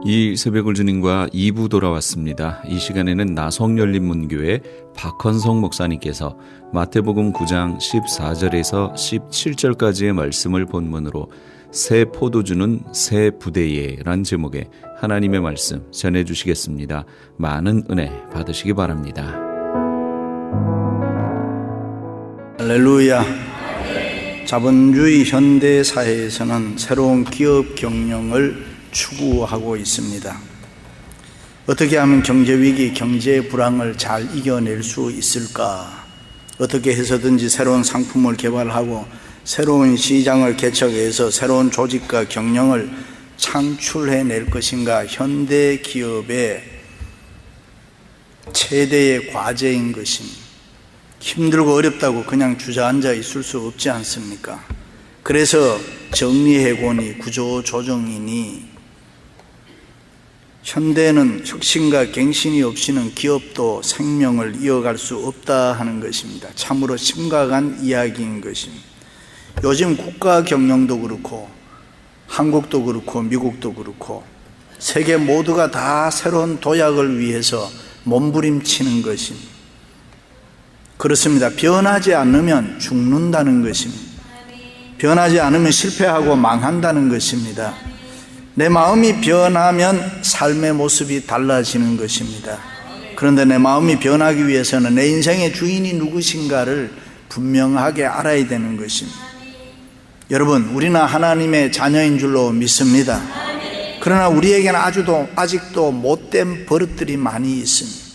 이 새벽을 주님과 2부 돌아왔습니다. 이 시간에는 나성열린문교회 박헌성 목사님께서 마태복음 9장 14절에서 17절까지의 말씀을 본문으로 새 포도주는 새 부대에 란 제목의 하나님의 말씀 전해주시겠습니다. 많은 은혜 받으시기 바랍니다. 할렐루야. 자본주의 현대사회에서는 새로운 기업 경영을 추구하고 있습니다. 어떻게 하면 경제위기, 경제 불황을 잘 이겨낼 수 있을까? 어떻게 해서든지 새로운 상품을 개발하고 새로운 시장을 개척해서 새로운 조직과 경영을 창출해낼 것인가? 현대 기업의 최대의 과제인 것입니다. 힘들고 어렵다고 그냥 주저앉아 있을 수 없지 않습니까? 그래서 정리해고니 구조조정이니 현대는 혁신과 갱신이 없이는 기업도 생명을 이어갈 수 없다 하는 것입니다. 참으로 심각한 이야기인 것입니다. 요즘 국가 경영도 그렇고 한국도 그렇고 미국도 그렇고 세계 모두가 다 새로운 도약을 위해서 몸부림치는 것입니다. 그렇습니다. 변하지 않으면 죽는다는 것입니다. 변하지 않으면 실패하고 망한다는 것입니다. 내 마음이 변하면 삶의 모습이 달라지는 것입니다. 그런데 내 마음이 변하기 위해서는 내 인생의 주인이 누구신가를 분명하게 알아야 되는 것입니다. 여러분, 우리는 하나님의 자녀인 줄로 믿습니다. 그러나 우리에게는 아직도 못된 버릇들이 많이 있습니다.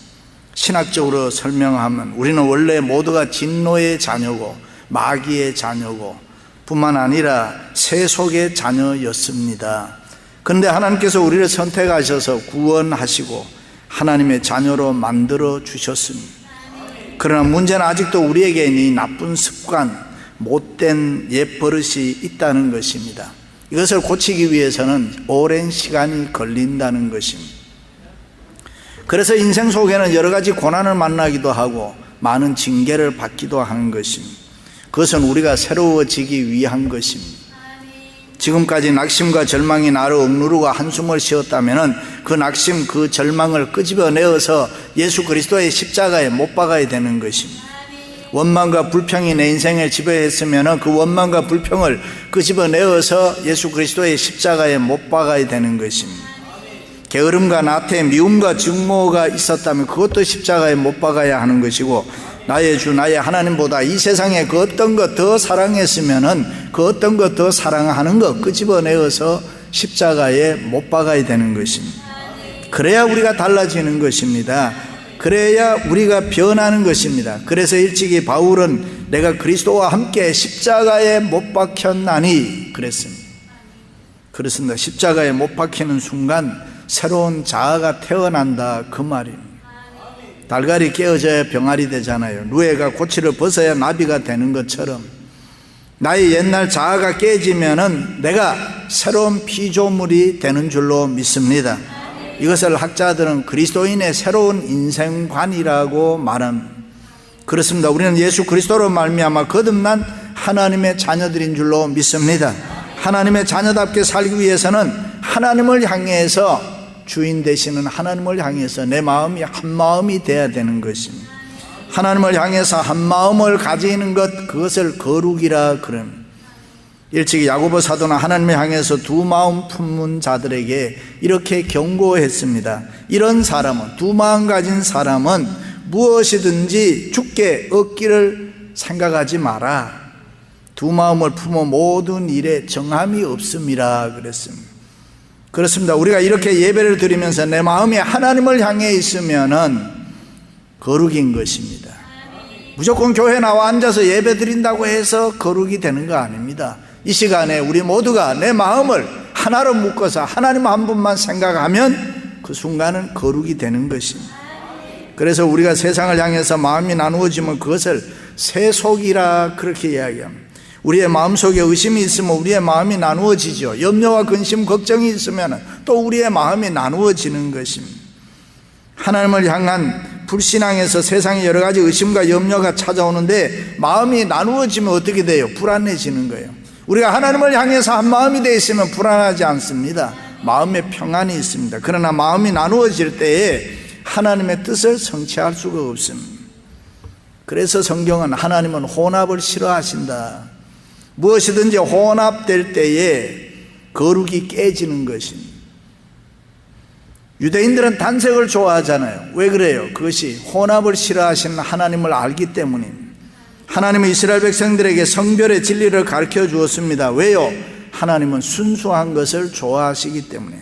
신학적으로 설명하면 우리는 원래 모두가 진노의 자녀고 마귀의 자녀고 뿐만 아니라 세속의 자녀였습니다. 그런데 하나님께서 우리를 선택하셔서 구원하시고 하나님의 자녀로 만들어 주셨습니다. 그러나 문제는 아직도 우리에게 이 나쁜 습관, 못된 옛버릇이 있다는 것입니다. 이것을 고치기 위해서는 오랜 시간이 걸린다는 것입니다. 그래서 인생 속에는 여러 가지 고난을 만나기도 하고 많은 징계를 받기도 하는 것입니다. 그것은 우리가 새로워지기 위한 것입니다. 지금까지 낙심과 절망이 나를 억누르고 한숨을 쉬었다면 그 낙심, 그 절망을 끄집어내어서 예수 그리스도의 십자가에 못 박아야 되는 것입니다. 원망과 불평이 내 인생을 지배했으면 그 원망과 불평을 끄집어내어서 예수 그리스도의 십자가에 못 박아야 되는 것입니다. 게으름과 나태, 미움과 증오가 있었다면 그것도 십자가에 못 박아야 하는 것이고, 나의 주 나의 하나님보다 이 세상에 그 어떤 것 더 사랑했으면 그 어떤 것 더 사랑하는 것 끄집어내어서 십자가에 못 박아야 되는 것입니다. 그래야 우리가 달라지는 것입니다. 그래야 우리가 변하는 것입니다. 그래서 일찍이 바울은 내가 그리스도와 함께 십자가에 못 박혔나니 그랬습니다. 그렇습니다. 십자가에 못 박히는 순간 새로운 자아가 태어난다 그 말입니다. 달걀이 깨어져야 병아리 되잖아요. 누에가 고치를 벗어야 나비가 되는 것처럼 나의 옛날 자아가 깨지면은 내가 새로운 피조물이 되는 줄로 믿습니다. 이것을 학자들은 그리스도인의 새로운 인생관이라고 말합니다. 그렇습니다. 우리는 예수 그리스도로 말미암아 거듭난 하나님의 자녀들인 줄로 믿습니다. 하나님의 자녀답게 살기 위해서는 하나님을 향해서 주인 되시는 하나님을 향해서 내 마음이 한 마음이 돼야 되는 것입니다. 하나님을 향해서 한 마음을 가지는 것, 그것을 거룩이라 그럽니다. 일찍이 야고보 사도는 하나님을 향해서 두 마음 품은 자들에게 이렇게 경고했습니다. 이런 사람은, 두 마음 가진 사람은 무엇이든지 주께 얻기를 생각하지 마라. 두 마음을 품어 모든 일에 정함이 없음이라 그랬습니다. 그렇습니다. 우리가 이렇게 예배를 드리면서 내 마음이 하나님을 향해 있으면은 거룩인 것입니다. 무조건 교회 나와 앉아서 예배 드린다고 해서 거룩이 되는 거 아닙니다. 이 시간에 우리 모두가 내 마음을 하나로 묶어서 하나님 한 분만 생각하면 그 순간은 거룩이 되는 것입니다. 그래서 우리가 세상을 향해서 마음이 나누어지면 그것을 세속이라 그렇게 이야기합니다. 우리의 마음속에 의심이 있으면 우리의 마음이 나누어지죠. 염려와 근심, 걱정이 있으면 또 우리의 마음이 나누어지는 것입니다. 하나님을 향한 불신앙에서 세상에 여러 가지 의심과 염려가 찾아오는데 마음이 나누어지면 어떻게 돼요? 불안해지는 거예요. 우리가 하나님을 향해서 한 마음이 되어 있으면 불안하지 않습니다. 마음의 평안이 있습니다. 그러나 마음이 나누어질 때에 하나님의 뜻을 성취할 수가 없습니다. 그래서 성경은 하나님은 혼합을 싫어하신다. 무엇이든지 혼합될 때에 거룩이 깨지는 것입니다. 유대인들은 단색을 좋아하잖아요. 왜 그래요? 그것이 혼합을 싫어하시는 하나님을 알기 때문입니다. 하나님은 이스라엘 백성들에게 성별의 진리를 가르쳐 주었습니다. 왜요? 하나님은 순수한 것을 좋아하시기 때문에.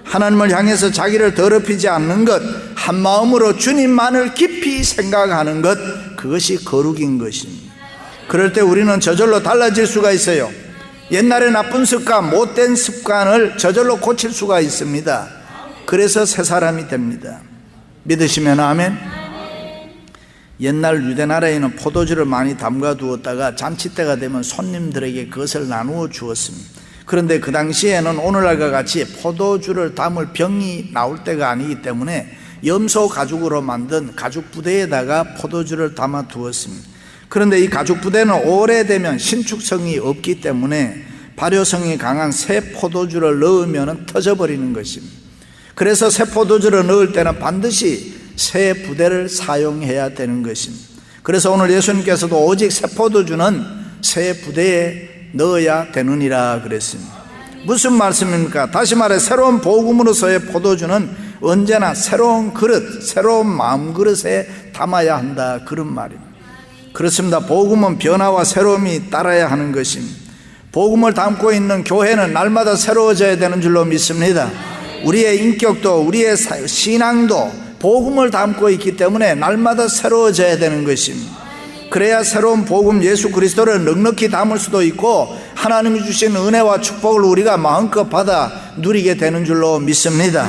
하나님을 향해서 자기를 더럽히지 않는 것, 한 마음으로 주님만을 깊이 생각하는 것, 그것이 거룩인 것입니다. 그럴 때 우리는 저절로 달라질 수가 있어요. 옛날에 나쁜 습관, 못된 습관을 저절로 고칠 수가 있습니다. 그래서 새 사람이 됩니다. 믿으시면 아멘. 옛날 유대나라에는 포도주를 많이 담가 두었다가 잔치 때가 되면 손님들에게 그것을 나누어 주었습니다. 그런데 그 당시에는 오늘날과 같이 포도주를 담을 병이 나올 때가 아니기 때문에 염소 가죽으로 만든 가죽 부대에다가 포도주를 담아 두었습니다. 그런데 이 가죽 부대는 오래되면 신축성이 없기 때문에 발효성이 강한 새 포도주를 넣으면 터져버리는 것입니다. 그래서 새 포도주를 넣을 때는 반드시 새 부대를 사용해야 되는 것입니다. 그래서 오늘 예수님께서도 오직 새 포도주는 새 부대에 넣어야 되느니라 그랬습니다. 무슨 말씀입니까? 다시 말해 새로운 복음으로서의 포도주는 언제나 새로운 그릇, 새로운 마음 그릇에 담아야 한다, 그런 말입니다. 그렇습니다. 복음은 변화와 새로움이 따라야 하는 것입니다. 복음을 담고 있는 교회는 날마다 새로워져야 되는 줄로 믿습니다. 우리의 인격도 우리의 신앙도 복음을 담고 있기 때문에 날마다 새로워져야 되는 것입니다. 그래야 새로운 복음 예수 그리스도를 넉넉히 담을 수도 있고 하나님이 주신 은혜와 축복을 우리가 마음껏 받아 누리게 되는 줄로 믿습니다.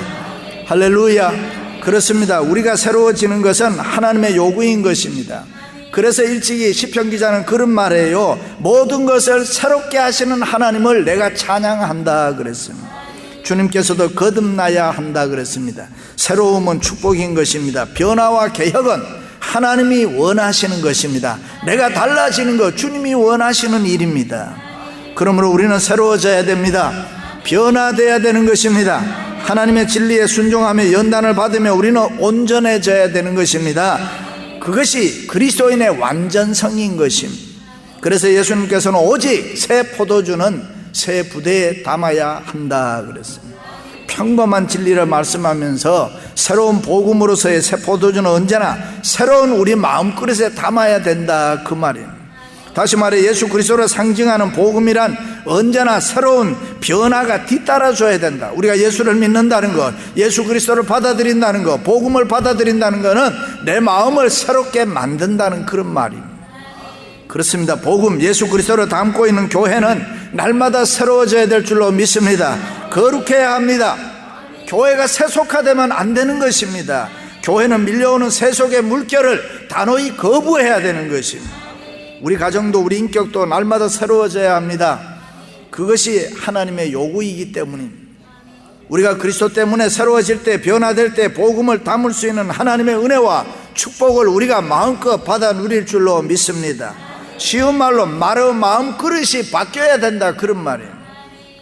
할렐루야. 그렇습니다. 우리가 새로워지는 것은 하나님의 요구인 것입니다. 그래서 일찍이 시편 기자는 그런 말이에요. 모든 것을 새롭게 하시는 하나님을 내가 찬양한다 그랬습니다. 주님께서도 거듭나야 한다 그랬습니다. 새로움은 축복인 것입니다. 변화와 개혁은 하나님이 원하시는 것입니다. 내가 달라지는 것 주님이 원하시는 일입니다. 그러므로 우리는 새로워져야 됩니다. 변화되어야 되는 것입니다. 하나님의 진리에 순종하며 연단을 받으며 우리는 온전해져야 되는 것입니다. 그것이 그리스도인의 완전성인 것입니다. 그래서 예수님께서는 오직 새 포도주는 새 부대에 담아야 한다 그랬습니다. 평범한 진리를 말씀하면서 새로운 복음으로서의 새 포도주는 언제나 새로운 우리 마음그릇에 담아야 된다, 그 말입니다. 다시 말해 예수 그리스도를 상징하는 복음이란 언제나 새로운 변화가 뒤따라줘야 된다. 우리가 예수를 믿는다는 것, 예수 그리스도를 받아들인다는 것, 복음을 받아들인다는 것은 내 마음을 새롭게 만든다는 그런 말입니다. 그렇습니다. 복음 예수 그리스도를 담고 있는 교회는 날마다 새로워져야 될 줄로 믿습니다. 거룩해야 합니다. 교회가 세속화되면 안 되는 것입니다. 교회는 밀려오는 세속의 물결을 단호히 거부해야 되는 것입니다. 우리 가정도 우리 인격도 날마다 새로워져야 합니다. 그것이 하나님의 요구이기 때문입니다. 우리가 그리스도 때문에 새로워질 때, 변화될 때 복음을 담을 수 있는 하나님의 은혜와 축복을 우리가 마음껏 받아 누릴 줄로 믿습니다. 쉬운 말로 마음 그릇이 바뀌어야 된다, 그런 말이에요.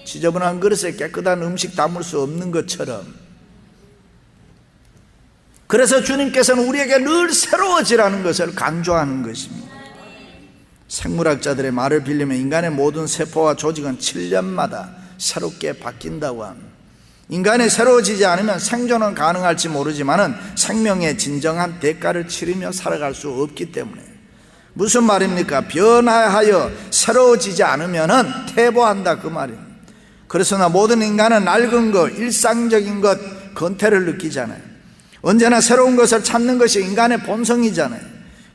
지저분한 그릇에 깨끗한 음식 담을 수 없는 것처럼. 그래서 주님께서는 우리에게 늘 새로워지라는 것을 강조하는 것입니다. 생물학자들의 말을 빌리면 인간의 모든 세포와 조직은 7년마다 새롭게 바뀐다고 합니다. 인간이 새로워지지 않으면 생존은 가능할지 모르지만 생명의 진정한 대가를 치르며 살아갈 수 없기 때문에. 무슨 말입니까? 변화하여 새로워지지 않으면 퇴보한다, 그 말입니다. 그래서 모든 인간은 낡은 것, 일상적인 것, 건태를 느끼잖아요. 언제나 새로운 것을 찾는 것이 인간의 본성이잖아요.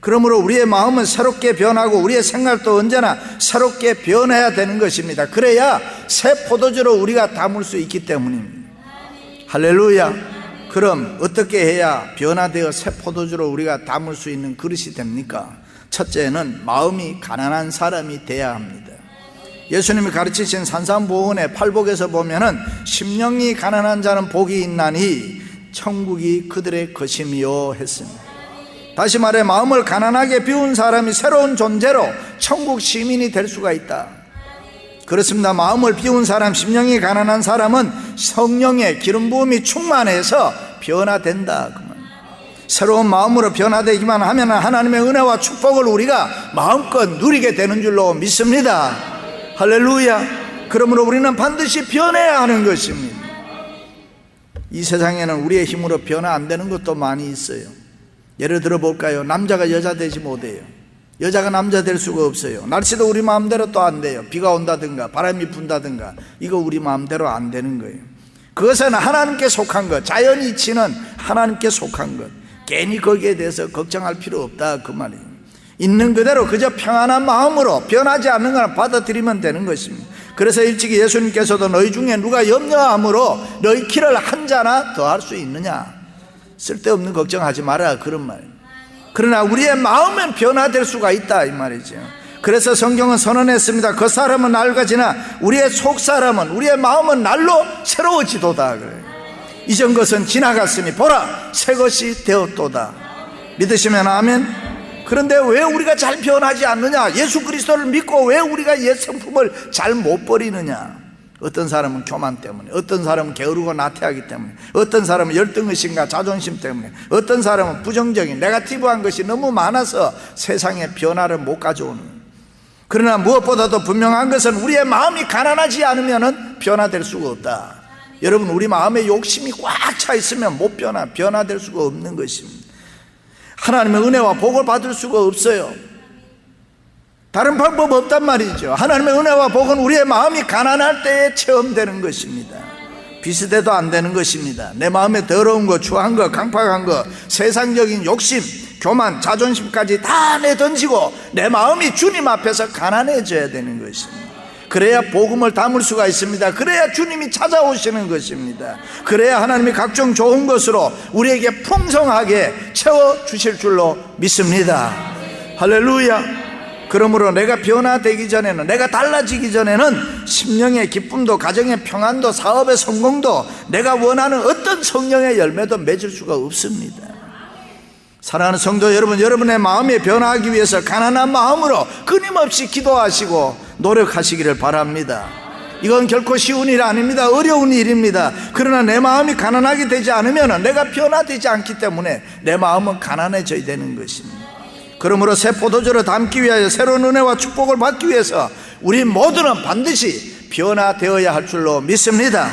그러므로 우리의 마음은 새롭게 변하고 우리의 생각도 언제나 새롭게 변해야 되는 것입니다. 그래야 새 포도주로 우리가 담을 수 있기 때문입니다. 할렐루야. 그럼 어떻게 해야 변화되어 새 포도주로 우리가 담을 수 있는 그릇이 됩니까? 첫째는 마음이 가난한 사람이 돼야 합니다. 예수님이 가르치신 산상보훈의 팔복에서 보면은 심령이 가난한 자는 복이 있나니 천국이 그들의 것임이요 했습니다. 다시 말해 마음을 가난하게 비운 사람이 새로운 존재로 천국 시민이 될 수가 있다. 그렇습니다. 마음을 비운 사람, 심령이 가난한 사람은 성령의 기름 부음이 충만해서 변화된다. 새로운 마음으로 변화되기만 하면 하나님의 은혜와 축복을 우리가 마음껏 누리게 되는 줄로 믿습니다. 할렐루야. 그러므로 우리는 반드시 변해야 하는 것입니다. 이 세상에는 우리의 힘으로 변화 안 되는 것도 많이 있어요. 예를 들어 볼까요? 남자가 여자 되지 못해요. 여자가 남자 될 수가 없어요. 날씨도 우리 마음대로 또 안 돼요. 비가 온다든가 바람이 분다든가 이거 우리 마음대로 안 되는 거예요. 그것은 하나님께 속한 것, 자연이치는 하나님께 속한 것. 괜히 거기에 대해서 걱정할 필요 없다 그 말이에요. 있는 그대로 그저 평안한 마음으로 변하지 않는 걸 받아들이면 되는 것입니다. 그래서 일찍이 예수님께서도 너희 중에 누가 염려함으로 너희 키를 한 자나 더 할 수 있느냐, 쓸데없는 걱정하지 마라 그런 말이에요. 그러나 우리의 마음은 변화될 수가 있다 이 말이죠. 그래서 성경은 선언했습니다. 그 사람은 날과 지나 우리의 속사람은, 우리의 마음은 날로 새로워지도다 그래요. 이전 것은 지나갔으니 보라 새 것이 되었도다. 믿으시면 아멘. 그런데 왜 우리가 잘 변하지 않느냐? 예수 그리스도를 믿고 왜 우리가 옛 성품을 잘 못 버리느냐? 어떤 사람은 교만 때문에, 어떤 사람은 게으르고 나태하기 때문에, 어떤 사람은 열등의식과 자존심 때문에, 어떤 사람은 부정적인 네거티브한 것이 너무 많아서 세상에 변화를 못 가져오는. 그러나 무엇보다도 분명한 것은 우리의 마음이 가난하지 않으면 변화될 수가 없다. 여러분, 우리 마음에 욕심이 꽉 차 있으면 못 변화될 수가 없는 것입니다. 하나님의 은혜와 복을 받을 수가 없어요. 다른 방법 없단 말이죠. 하나님의 은혜와 복은 우리의 마음이 가난할 때에 체험되는 것입니다. 비슷해도 안 되는 것입니다. 내 마음에 더러운 거, 추한 거, 강팍한 거, 세상적인 욕심, 교만, 자존심까지 다 내던지고 내 마음이 주님 앞에서 가난해져야 되는 것입니다. 그래야 복음을 담을 수가 있습니다. 그래야 주님이 찾아오시는 것입니다. 그래야 하나님이 각종 좋은 것으로 우리에게 풍성하게 채워주실 줄로 믿습니다. 할렐루야. 그러므로 내가 변화되기 전에는, 내가 달라지기 전에는 심령의 기쁨도, 가정의 평안도, 사업의 성공도, 내가 원하는 어떤 성령의 열매도 맺을 수가 없습니다. 사랑하는 성도 여러분, 여러분의 마음이 변화하기 위해서 가난한 마음으로 끊임없이 기도하시고 노력하시기를 바랍니다. 이건 결코 쉬운 일 아닙니다. 어려운 일입니다. 그러나 내 마음이 가난하게 되지 않으면 내가 변화되지 않기 때문에 내 마음은 가난해져야 되는 것입니다. 그러므로 새 포도주를 담기 위하여, 새로운 은혜와 축복을 받기 위해서 우리 모두는 반드시 변화되어야 할 줄로 믿습니다.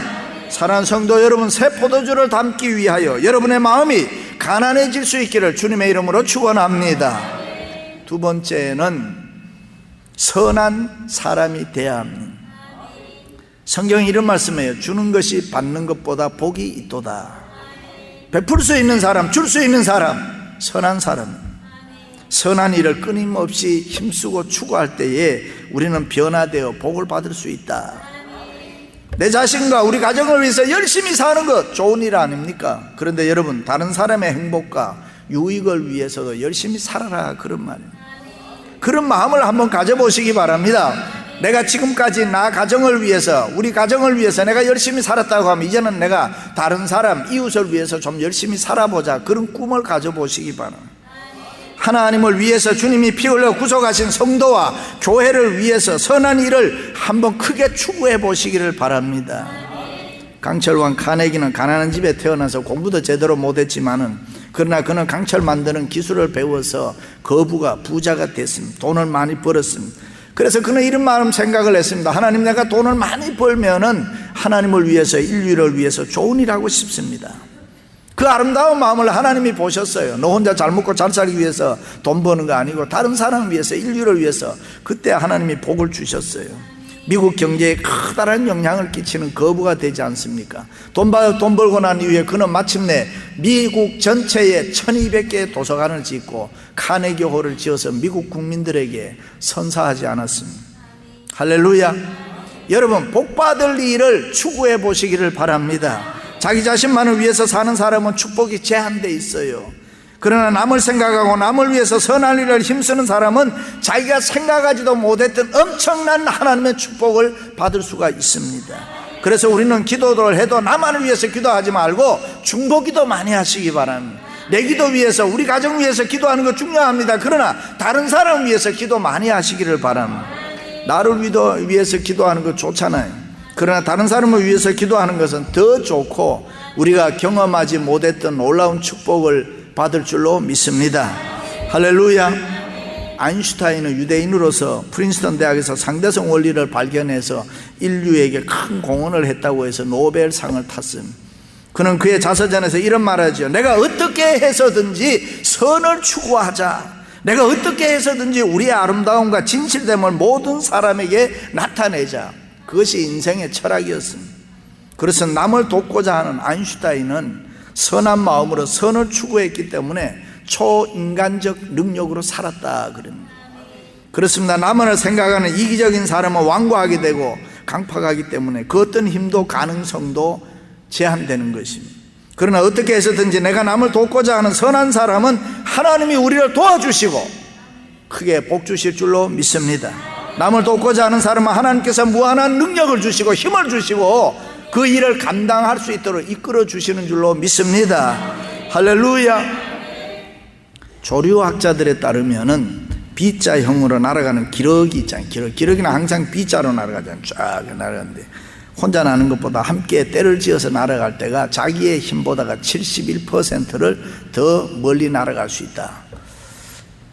사랑하는 성도 여러분, 새 포도주를 담기 위하여 여러분의 마음이 가난해질 수 있기를 주님의 이름으로 축원합니다. 두 번째는 선한 사람이 되어야 합니다. 성경이 이런 말씀이에요. 주는 것이 받는 것보다 복이 있도다. 베풀 수 있는 사람, 줄 수 있는 사람, 선한 사람, 선한 일을 끊임없이 힘쓰고 추구할 때에 우리는 변화되어 복을 받을 수 있다. 내 자신과 우리 가정을 위해서 열심히 사는 것 좋은 일 아닙니까? 그런데 여러분, 다른 사람의 행복과 유익을 위해서도 열심히 살아라 그런 말이에요. 그런 마음을 한번 가져보시기 바랍니다. 내가 지금까지 나 가정을 위해서, 우리 가정을 위해서 내가 열심히 살았다고 하면 이제는 내가 다른 사람, 이웃을 위해서 좀 열심히 살아보자, 그런 꿈을 가져보시기 바랍니다. 하나님을 위해서 주님이 피 흘려 구속하신 성도와 교회를 위해서 선한 일을 한번 크게 추구해 보시기를 바랍니다. 강철왕 카네기는 가난한 집에 태어나서 공부도 제대로 못했지만은, 그러나 그는 강철 만드는 기술을 배워서 거부가 부자가 됐습니다. 돈을 많이 벌었습니다. 그래서 그는 이런 마음 생각을 했습니다. 하나님, 내가 돈을 많이 벌면은 하나님을 위해서, 인류를 위해서 좋은 일 하고 싶습니다. 그 아름다운 마음을 하나님이 보셨어요. 너 혼자 잘 먹고 잘 살기 위해서 돈 버는 거 아니고 다른 사람을 위해서, 인류를 위해서. 그때 하나님이 복을 주셨어요. 미국 경제에 커다란 영향을 끼치는 거부가 되지 않습니까? 돈 벌고 난 이후에 그는 마침내 미국 전체에 1200개의 도서관을 짓고 카네기 홀을 지어서 미국 국민들에게 선사하지 않았습니다. 할렐루야. 여러분, 복받을 일을 추구해 보시기를 바랍니다. 자기 자신만을 위해서 사는 사람은 축복이 제한되어 있어요. 그러나 남을 생각하고 남을 위해서 선한 일을 힘쓰는 사람은 자기가 생각하지도 못했던 엄청난 하나님의 축복을 받을 수가 있습니다. 그래서 우리는 기도를 해도 나만을 위해서 기도하지 말고 중보기도 많이 하시기 바랍니다. 내 기도 위해서, 우리 가정 위해서 기도하는 거 중요합니다. 그러나 다른 사람 위해서 기도 많이 하시기를 바랍니다. 나를 위해서 기도하는 거 좋잖아요. 그러나 다른 사람을 위해서 기도하는 것은 더 좋고 우리가 경험하지 못했던 놀라운 축복을 받을 줄로 믿습니다. 할렐루야. 아인슈타인은 유대인으로서 프린스턴 대학에서 상대성 원리를 발견해서 인류에게 큰 공헌을 했다고 해서 노벨상을 탔습니다. 그는 그의 자서전에서 이런 말하죠. 내가 어떻게 해서든지 선을 추구하자. 내가 어떻게 해서든지 우리의 아름다움과 진실됨을 모든 사람에게 나타내자. 그것이 인생의 철학이었습니다. 그래서 남을 돕고자 하는 아인슈타인은 선한 마음으로 선을 추구했기 때문에 초인간적 능력으로 살았다 그럽니다. 그렇습니다. 남을 생각하는 이기적인 사람은 완고하게 되고 강팍하기 때문에 그 어떤 힘도 가능성도 제한되는 것입니다. 그러나 어떻게 해서든지 내가 남을 돕고자 하는 선한 사람은 하나님이 우리를 도와주시고 크게 복 주실 줄로 믿습니다. 남을 돕고자 하는 사람은 하나님께서 무한한 능력을 주시고 힘을 주시고 그 일을 감당할 수 있도록 이끌어 주시는 줄로 믿습니다. 할렐루야. 조류학자들에 따르면은 B자형으로 날아가는 기러기 있잖아요. 기러기는 항상 B자로 날아가잖아요. 쫙 날아가는데 혼자 나는 것보다 함께 때를 지어서 날아갈 때가 자기의 힘보다가 71%를 더 멀리 날아갈 수 있다.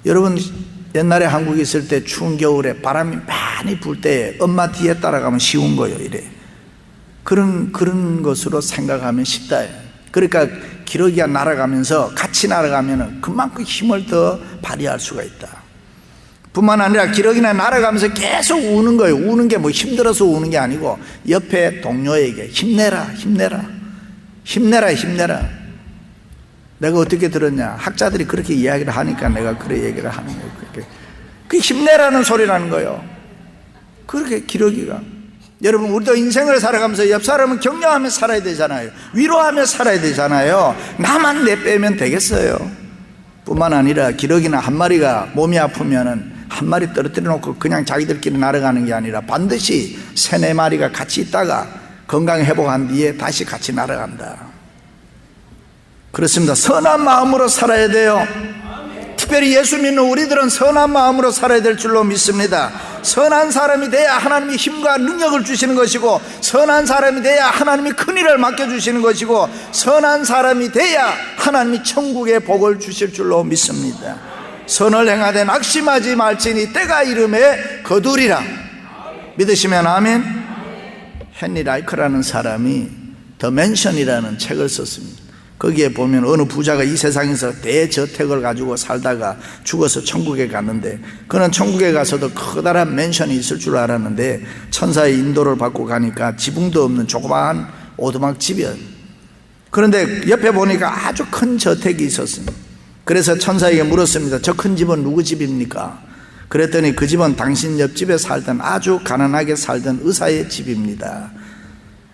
여러분 옛날에 한국에 있을 때 추운 겨울에 바람이 많이 불 때 엄마 뒤에 따라가면 쉬운 거예요. 이래 그런 것으로 생각하면 쉽다. 그러니까 기러기가 날아가면서 같이 날아가면 그만큼 힘을 더 발휘할 수가 있다. 뿐만 아니라 기러기는 날아가면서 계속 우는 거예요. 우는 게 뭐 힘들어서 우는 게 아니고 옆에 동료에게 힘내라 힘내라 힘내라 힘내라. 내가 어떻게 들었냐, 학자들이 그렇게 이야기를 하니까 내가 그래 얘기를 하는 거예요. 그게 힘내라는 소리라는 거예요. 그렇게 기러기가. 여러분 우리도 인생을 살아가면서 옆 사람은 격려하며 살아야 되잖아요. 위로하며 살아야 되잖아요. 나만 내빼면 되겠어요. 뿐만 아니라 기러기는 한 마리가 몸이 아프면은 한 마리 떨어뜨려 놓고 그냥 자기들끼리 날아가는 게 아니라 반드시 3-4마리가 같이 있다가 건강 회복한 뒤에 다시 같이 날아간다. 그렇습니다. 선한 마음으로 살아야 돼요. 특별히 예수 믿는 우리들은 선한 마음으로 살아야 될 줄로 믿습니다. 선한 사람이 돼야 하나님이 힘과 능력을 주시는 것이고, 선한 사람이 돼야 하나님이 큰일을 맡겨주시는 것이고, 선한 사람이 돼야 하나님이 천국의 복을 주실 줄로 믿습니다. 선을 행하되 낙심하지 말지니 때가 이름에 거두리라. 믿으시면 아멘. 헨리 라이크라는 사람이 더 맨션이라는 책을 썼습니다. 거기에 보면 어느 부자가 이 세상에서 대저택을 가지고 살다가 죽어서 천국에 갔는데, 그는 천국에 가서도 커다란 맨션이 있을 줄 알았는데 천사의 인도를 받고 가니까 지붕도 없는 조그마한 오두막 집이었어요. 그런데 옆에 보니까 아주 큰 저택이 있었습니다. 그래서 천사에게 물었습니다. 저 큰 집은 누구 집입니까? 그랬더니 그 집은 당신 옆집에 살던 아주 가난하게 살던 의사의 집입니다.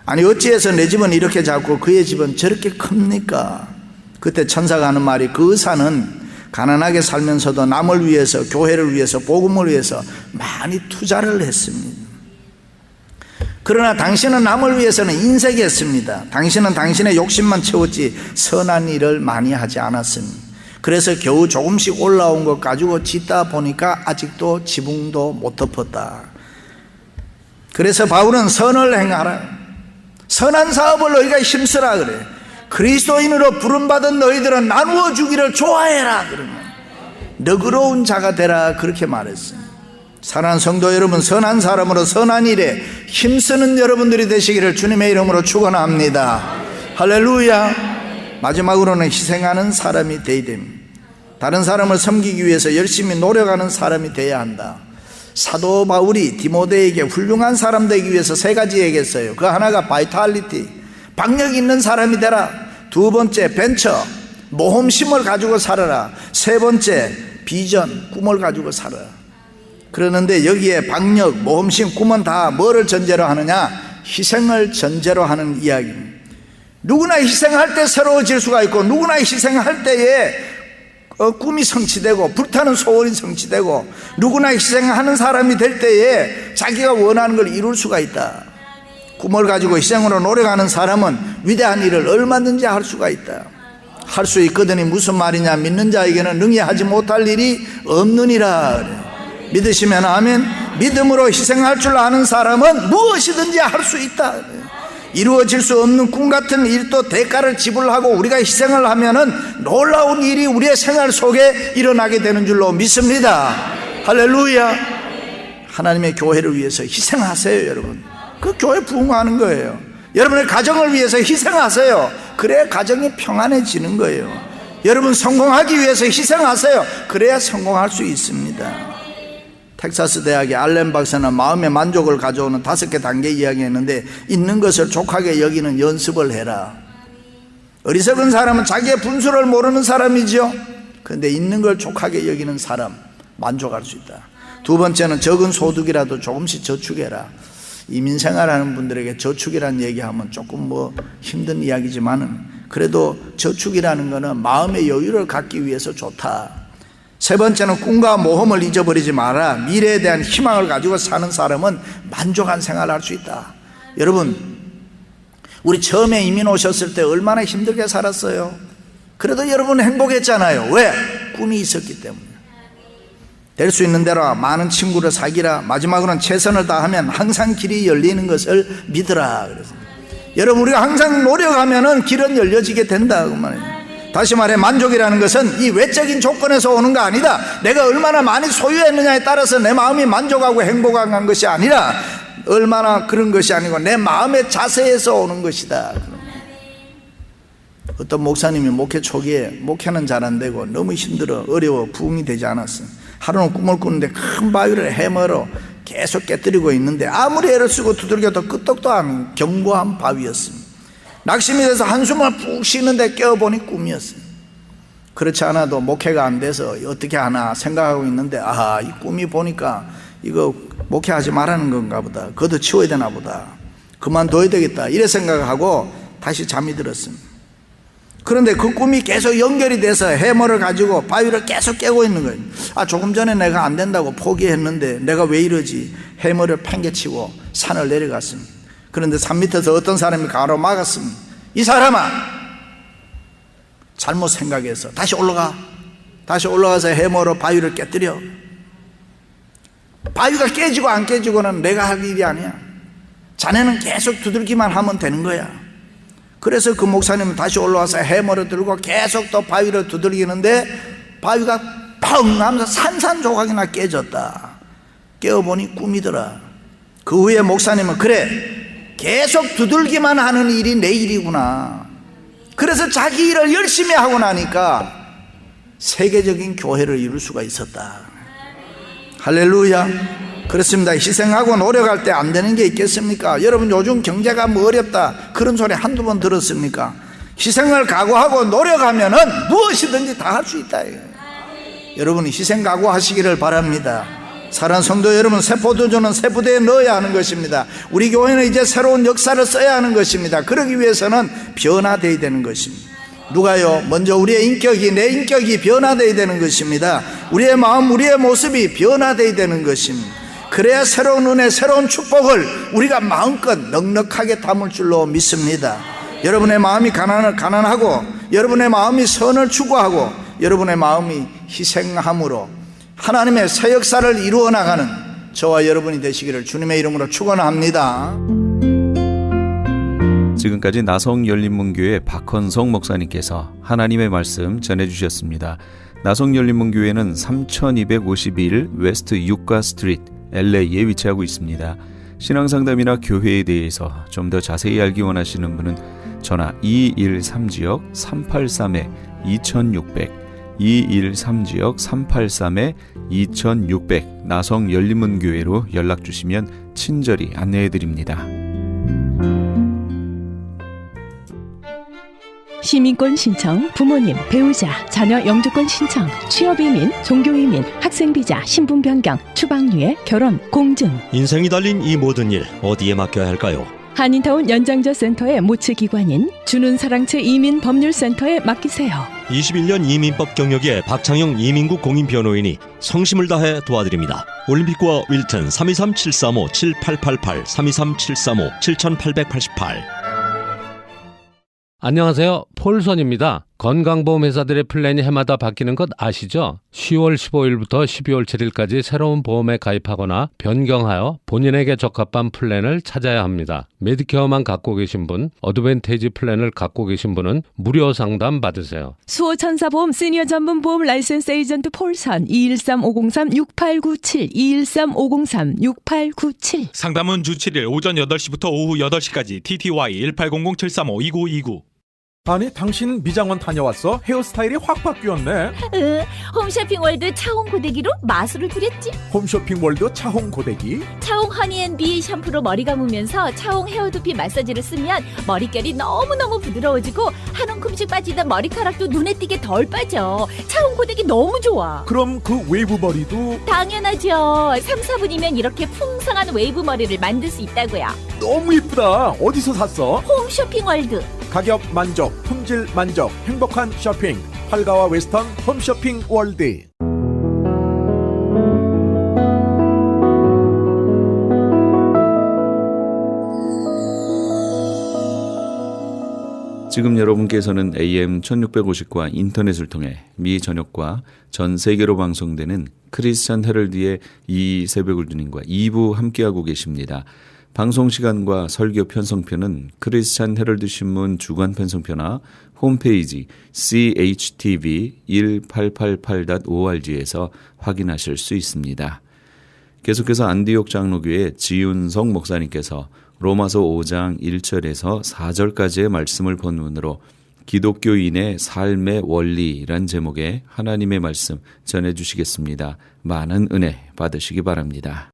아니 어찌해서 내 집은 이렇게 작고 그의 집은 저렇게 큽니까? 그때 천사가 하는 말이, 그 의사는 가난하게 살면서도 남을 위해서, 교회를 위해서, 복음을 위해서 많이 투자를 했습니다. 그러나 당신은 남을 위해서는 인색했습니다. 당신은 당신의 욕심만 채웠지 선한 일을 많이 하지 않았습니다. 그래서 겨우 조금씩 올라온 것 가지고 짓다 보니까 아직도 지붕도 못 덮었다. 그래서 바울은 선을 행하라, 선한 사업을 너희가 힘쓰라 그래. 그리스도인으로 부름받은 너희들은 나누어 주기를 좋아해라 그러면 너그러운 자가 되라, 그렇게 말했습니다. 사랑하는 성도 여러분, 선한 사람으로 선한 일에 힘쓰는 여러분들이 되시기를 주님의 이름으로 축원합니다. 할렐루야. 마지막으로는 희생하는 사람이 되어야 됩니다. 다른 사람을 섬기기 위해서 열심히 노력하는 사람이 되어야 한다. 사도 바울이 디모데에게 훌륭한 사람 되기 위해서 3가지 얘기했어요. 그 하나가 바이탈리티, 박력 있는 사람이 되라. 2번째 벤처, 모험심을 가지고 살아라. 3번째 비전, 꿈을 가지고 살아라. 그러는데 여기에 박력, 모험심, 꿈은 다 뭐를 전제로 하느냐? 희생을 전제로 하는 이야기입니다. 누구나 희생할 때 새로워질 수가 있고, 누구나 희생할 때에 꿈이 성취되고 불타는 소원이 성취되고, 누구나 희생하는 사람이 될 때에 자기가 원하는 걸 이룰 수가 있다. 꿈을 가지고 희생으로 노력하는 사람은 위대한 일을 얼마든지 할 수가 있다. 할 수 있거든이 무슨 말이냐? 믿는 자에게는 능히 하지 못할 일이 없느니라. 믿으시면 아멘. 믿음으로 희생할 줄 아는 사람은 무엇이든지 할 수 있다. 이루어질 수 없는 꿈 같은 일도 대가를 지불하고 우리가 희생을 하면은 놀라운 일이 우리의 생활 속에 일어나게 되는 줄로 믿습니다. 할렐루야. 하나님의 교회를 위해서 희생하세요, 여러분. 그 교회 부흥하는 거예요. 여러분의 가정을 위해서 희생하세요. 그래야 가정이 평안해지는 거예요. 여러분 성공하기 위해서 희생하세요. 그래야 성공할 수 있습니다. 텍사스 대학의 알렌 박사는 마음의 만족을 가져오는 5개 단계 이야기했는데, 있는 것을 족하게 여기는 연습을 해라. 어리석은 사람은 자기의 분수를 모르는 사람이죠. 그런데 있는 걸 족하게 여기는 사람, 만족할 수 있다. 두 번째는 적은 소득이라도 조금씩 저축해라. 이민생활하는 분들에게 저축이라는 얘기하면 조금 힘든 이야기지만은 그래도 저축이라는 거는 마음의 여유를 갖기 위해서 좋다. 세 번째는 꿈과 모험을 잊어버리지 마라. 미래에 대한 희망을 가지고 사는 사람은 만족한 생활을 할 수 있다. 여러분, 우리 처음에 이민 오셨을 때 얼마나 힘들게 살았어요. 그래도 여러분 행복했잖아요. 왜? 꿈이 있었기 때문에. 될 수 있는 대로 많은 친구를 사귀라. 마지막으로는 최선을 다하면 항상 길이 열리는 것을 믿으라. 그래서 여러분, 우리가 항상 노력하면은 길은 열려지게 된다 그 말이에요. 다시 말해, 만족이라는 것은 이 외적인 조건에서 오는 거 아니다. 내가 얼마나 많이 소유했느냐에 따라서 내 마음이 만족하고 행복한 것이 아니라, 얼마나 그런 것이 아니고 내 마음의 자세에서 오는 것이다. 어떤 목사님이 목회 초기에 목회는 잘 안 되고 너무 힘들어 어려워 부흥이 되지 않았어. 하루는 꿈을 꾸는데 큰 바위를 해머로 계속 깨뜨리고 있는데 아무리 애를 쓰고 두들겨도 끄떡도 안 견고한 바위였습니다. 낙심이 돼서 한숨을 푹 쉬는데 깨어보니 꿈이었어요. 그렇지 않아도 목회가 안 돼서 어떻게 하나 생각하고 있는데, 이 꿈이 보니까 이거 목회하지 말라는 건가 보다, 걷어치워야 되나 보다, 그만둬야 되겠다, 이래 생각하고 다시 잠이 들었습니다. 그런데 그 꿈이 계속 연결이 돼서 해머를 가지고 바위를 계속 깨고 있는 거예요. 조금 전에 내가 안 된다고 포기했는데 내가 왜 이러지? 해머를 팽개치고 산을 내려갔습니다. 그런데 산 밑에서 어떤 사람이 가로막았습니다. 이 사람아, 잘못 생각해서 다시 올라가서 해머로 바위를 깨뜨려. 바위가 깨지고 안 깨지고는 내가 할 일이 아니야. 자네는 계속 두들기만 하면 되는 거야. 그래서 그 목사님은 다시 올라와서 해머를 들고 계속 또 바위를 두들기는데 바위가 펑 하면서 산산조각이나 깨졌다. 깨어보니 꿈이더라. 그 후에 목사님은, 그래, 계속 두들기만 하는 일이 내 일이구나. 그래서 자기 일을 열심히 하고 나니까 세계적인 교회를 이룰 수가 있었다. 할렐루야. 그렇습니다. 희생하고 노력할 때 안 되는 게 있겠습니까? 여러분, 요즘 경제가 어렵다 그런 소리 한두 번 들었습니까? 희생을 각오하고 노력하면은 무엇이든지 다 할 수 있다. 여러분이 희생 각오하시기를 바랍니다. 사랑하는 성도 여러분, 세포도전은 세부대에 넣어야 하는 것입니다. 우리 교회는 이제 새로운 역사를 써야 하는 것입니다. 그러기 위해서는 변화되어야 되는 것입니다. 누가요? 먼저 우리의 인격이, 내 인격이 변화되어야 되는 것입니다. 우리의 마음, 우리의 모습이 변화되어야 되는 것입니다. 그래야 새로운 은혜, 새로운 축복을 우리가 마음껏 넉넉하게 담을 줄로 믿습니다. 여러분의 마음이 가난하고 여러분의 마음이 선을 추구하고 여러분의 마음이 희생함으로 하나님의 새 역사를 이루어 나가는 저와 여러분이 되시기를 주님의 이름으로 축원합니다. 지금까지 나성열린문교회 박헌성 목사님께서 하나님의 말씀 전해주셨습니다. 나성열린문교회는 3251 웨스트 유가 스트리트 LA에 위치하고 있습니다. 신앙상담이나 교회에 대해서 좀 더 자세히 알기 원하시는 분은 전화 213지역 383-2600 213지역 383-2600 나성열린문교회로 연락주시면 친절히 안내해드립니다. 시민권 신청, 부모님, 배우자, 자녀 영주권 신청, 취업이민, 종교이민, 학생비자, 신분 변경, 추방유예, 결혼, 공증. 인생이 달린 이 모든 일 어디에 맡겨야 할까요? 한인타운 연장자 센터의 모츠기관인 주눈사랑채 이민법률센터에 맡기세요. 21년 이민법 경력의 박창용 이민국 공인변호인이 성심을 다해 도와드립니다. 올림픽과 윌튼 323-735-7888 323-735-7888. 안녕하세요. 폴선입니다. 건강보험회사들의 플랜이 해마다 바뀌는 것 아시죠? 10월 15일부터 12월 7일까지 새로운 보험에 가입하거나 변경하여 본인에게 적합한 플랜을 찾아야 합니다. 메디케어만 갖고 계신 분, 어드밴테이지 플랜을 갖고 계신 분은 무료 상담 받으세요. 수호천사보험 시니어 전문 보험 라이센스 에이전트 폴선 213-503-6897 213-503-6897 상담은 주 7일 오전 8시부터 오후 8시까지 TTY 1800-735-2929. 아니 당신 미장원 다녀왔어? 헤어스타일이 확 바뀌었네. 홈쇼핑 월드 차홍 고데기로 마술을 부렸지. 홈쇼핑 월드 차홍 고데기. 차홍 허니앤비 샴푸로 머리 감으면서 차홍 헤어두피 마사지를 쓰면 머릿결이 너무너무 부드러워지고 한 움큼씩 빠지던 머리카락도 눈에 띄게 덜 빠져. 차홍 고데기 너무 좋아. 그럼 그 웨이브 머리도 당연하죠. 3, 4분이면 이렇게 풍성한 웨이브 머리를 만들 수 있다고요. 너무 이쁘다. 어디서 샀어? 홈쇼핑 월드. 가격 만족, 품질 만족, 행복한 쇼핑. 팔가와 웨스턴 홈쇼핑 월드. 지금 여러분께서는 AM 1650과 인터넷을 통해 미 전역과 전 세계로 방송되는 크리스찬 헤럴드의 이 새벽을 주님과 2부 함께하고 계십니다. 방송 시간과 설교 편성표는 크리스찬 헤럴드 신문 주간 편성표나 홈페이지 CHTV1888.org에서 확인하실 수 있습니다. 계속해서 안디옥 장로교회 지윤성 목사님께서 로마서 5장 1절에서 4절까지의 말씀을 본문으로 기독교인의 삶의 원리란 제목의 하나님의 말씀 전해주시겠습니다. 많은 은혜 받으시기 바랍니다.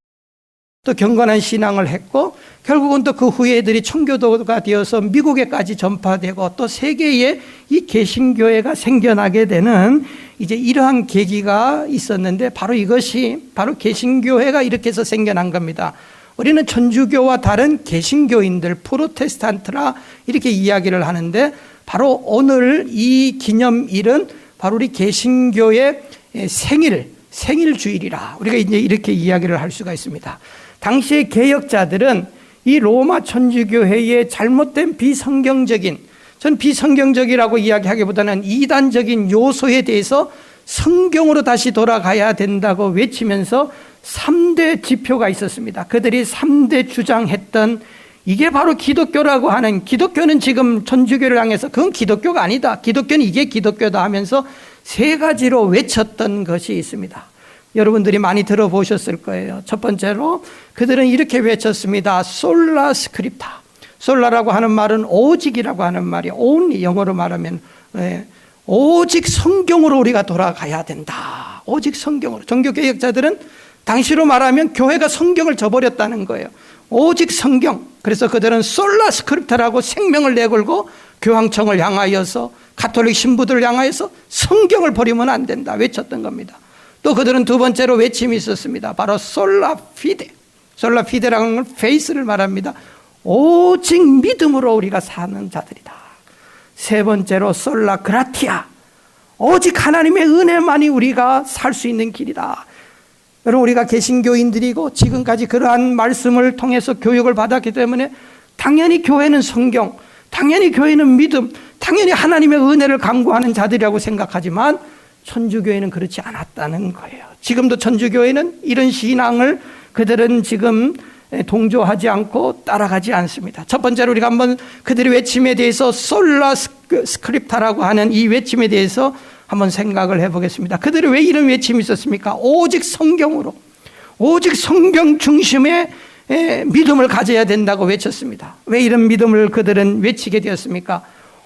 또 경건한 신앙을 했고 결국은 또 그 후에 애들이 청교도가 되어서 미국에까지 전파되고 또 세계에 이 개신교회가 생겨나게 되는 이제 이러한 계기가 있었는데 바로 이것이 바로 개신교회가 이렇게 해서 생겨난 겁니다. 우리는 천주교와 다른 개신교인들 프로테스탄트라 이렇게 이야기를 하는데 바로 오늘 이 기념일은 바로 우리 개신교의 생일주일이라 우리가 이제 이렇게 이야기를 할 수가 있습니다. 당시의 개혁자들은 이 로마 천주교회의 잘못된 비성경적인, 전 비성경적이라고 이야기하기보다는 이단적인 요소에 대해서 성경으로 다시 돌아가야 된다고 외치면서 3대 지표가 있었습니다. 그들이 3대 주장했던 이게 바로 기독교라고 하는, 기독교는 지금 천주교를 향해서 그건 기독교가 아니다, 기독교는 이게 기독교다 하면서 3가지로 외쳤던 것이 있습니다. 여러분들이 많이 들어보셨을 거예요. 첫 번째로 그들은 이렇게 외쳤습니다. 솔라 스크립타. 솔라라고 하는 말은 오직이라고 하는 말이에요. only 영어로 말하면 오직 성경으로 우리가 돌아가야 된다. 오직 성경으로. 종교개혁자들은 당시로 말하면 교회가 성경을 저버렸다는 거예요. 오직 성경. 그래서 그들은 솔라 스크립타라고 생명을 내걸고 교황청을 향하여서 가톨릭 신부들을 향하여서 성경을 버리면 안 된다 외쳤던 겁니다. 또 그들은 두 번째로 외침이 있었습니다. 바로 솔라 피데. 솔라 피데라는 건 페이스를 말합니다. 오직 믿음으로 우리가 사는 자들이다. 세 번째로 솔라 그라티아. 오직 하나님의 은혜만이 우리가 살 수 있는 길이다. 여러분 우리가 개신교인들이고 지금까지 그러한 말씀을 통해서 교육을 받았기 때문에 당연히 교회는 성경, 당연히 교회는 믿음, 당연히 하나님의 은혜를 강구하는 자들이라고 생각하지만 천주교회는 그렇지 않았다는 거예요. 지금도 천주교회는 이런 신앙을 그들은 지금 동조하지 않고 따라가지 않습니다. 첫 번째로 우리가 한번 그들의 외침에 대해서 솔라 스크립타라고 하는 이 외침에 대해서 한번 생각을 해보겠습니다. 그들이 왜 이런 외침이 있었습니까? 오직 성경으로, 오직 성경 중심의 믿음을 가져야 된다고 외쳤습니다. 왜 이런 믿음을 그들은 외치게 되었습니까?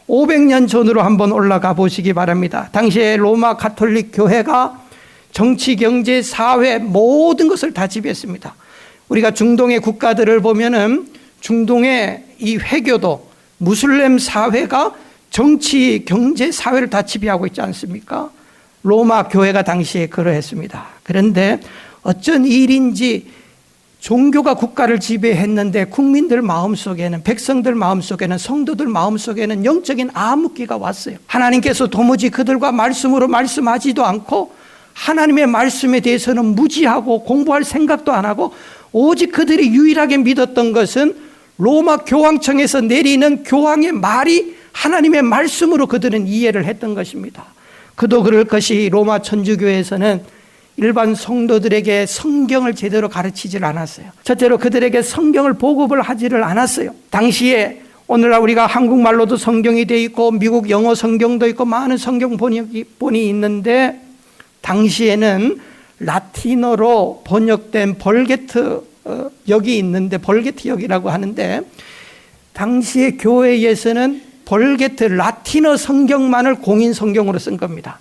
500년 전으로 한번 올라가 보시기 바랍니다. 당시에 로마 가톨릭 교회가 정치, 경제, 사회 모든 것을 다 지배했습니다. 우리가 중동의 국가들을 보면은 중동의 이 회교도 무슬림 사회가 정치, 경제, 사회를 다 지배하고 있지 않습니까? 로마 교회가 당시에 그러했습니다. 그런데 어쩐 일인지 종교가 국가를 지배했는데 국민들 마음속에는, 백성들 마음속에는, 성도들 마음속에는 영적인 암흑기가 왔어요. 하나님께서 도무지 그들과 말씀으로 말씀하지도 않고 하나님의 말씀에 대해서는 무지하고 공부할 생각도 안 하고 오직 그들이 유일하게 믿었던 것은 로마 교황청에서 내리는 교황의 말이 하나님의 말씀으로 그들은 이해를 했던 것입니다. 그도 그럴 것이 로마 천주교에서는 일반 성도들에게 성경을 제대로 가르치질 않았어요. 첫째로 그들에게 성경을 보급을 하지를 않았어요. 당시에 오늘날 우리가 한국말로도 성경이 되어 있고 미국 영어 성경도 있고 많은 성경 번역본이 있는데 당시에는 라틴어로 번역된 벌게트 역이 있는데 벌게트 역이라고 하는데 당시에 교회에서는 벌게트 라틴어 성경만을 공인 성경으로 쓴 겁니다.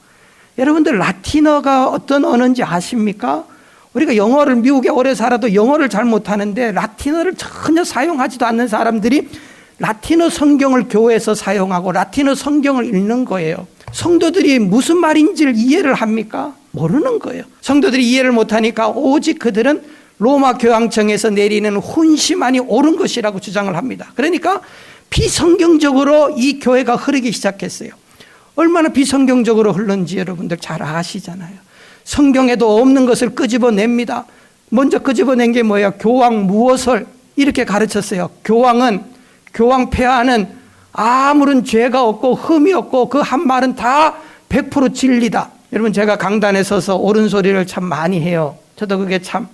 여러분들 라틴어가 어떤 언어인지 아십니까? 우리가 영어를 미국에 오래 살아도 영어를 잘 못하는데 라틴어를 전혀 사용하지도 않는 사람들이 라틴어 성경을 교회에서 사용하고 라틴어 성경을 읽는 거예요. 성도들이 무슨 말인지를 이해를 합니까? 모르는 거예요. 성도들이 이해를 못하니까 오직 그들은 로마 교황청에서 내리는 훈시만이 옳은 것이라고 주장을 합니다. 그러니까 비성경적으로 이 교회가 흐르기 시작했어요. 얼마나 비성경적으로 흘렀는지 여러분들 잘 아시잖아요. 성경에도 없는 것을 끄집어냅니다. 먼저 끄집어낸 게 뭐예요? 교황 무엇을 이렇게 가르쳤어요. 교황 폐하는 아무런 죄가 없고 흠이 없고 그 한 말은 다 100% 진리다. 여러분 제가 강단에 서서 옳은 소리를 참 많이 해요. 저도 그게 참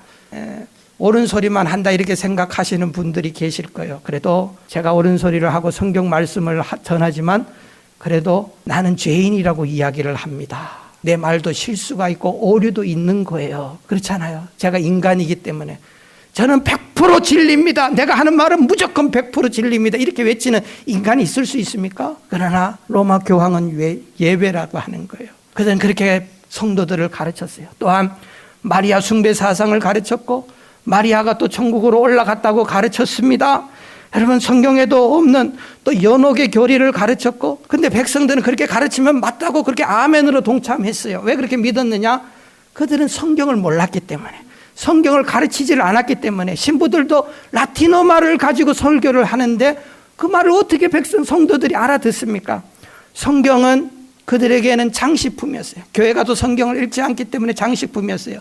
옳은 소리만 한다 이렇게 생각하시는 분들이 계실 거예요. 그래도 제가 옳은 소리를 하고 성경 말씀을 전하지만 그래도 나는 죄인이라고 이야기를 합니다. 내 말도 실수가 있고 오류도 있는 거예요. 그렇잖아요. 제가 인간이기 때문에 저는 100% 진리입니다. 내가 하는 말은 무조건 100% 진리입니다. 이렇게 외치는 인간이 있을 수 있습니까? 그러나 로마 교황은 예외라고 하는 거예요. 그들은 그렇게 성도들을 가르쳤어요. 또한 마리아 숭배 사상을 가르쳤고 마리아가 또 천국으로 올라갔다고 가르쳤습니다. 여러분 성경에도 없는 또 연옥의 교리를 가르쳤고 근데 백성들은 그렇게 가르치면 맞다고 그렇게 아멘으로 동참했어요. 왜 그렇게 믿었느냐? 그들은 성경을 몰랐기 때문에 성경을 가르치지를 않았기 때문에 신부들도 라틴어 말을 가지고 설교를 하는데 그 말을 어떻게 성도들이 알아듣습니까? 성경은 그들에게는 장식품이었어요. 교회 가도 성경을 읽지 않기 때문에 장식품이었어요.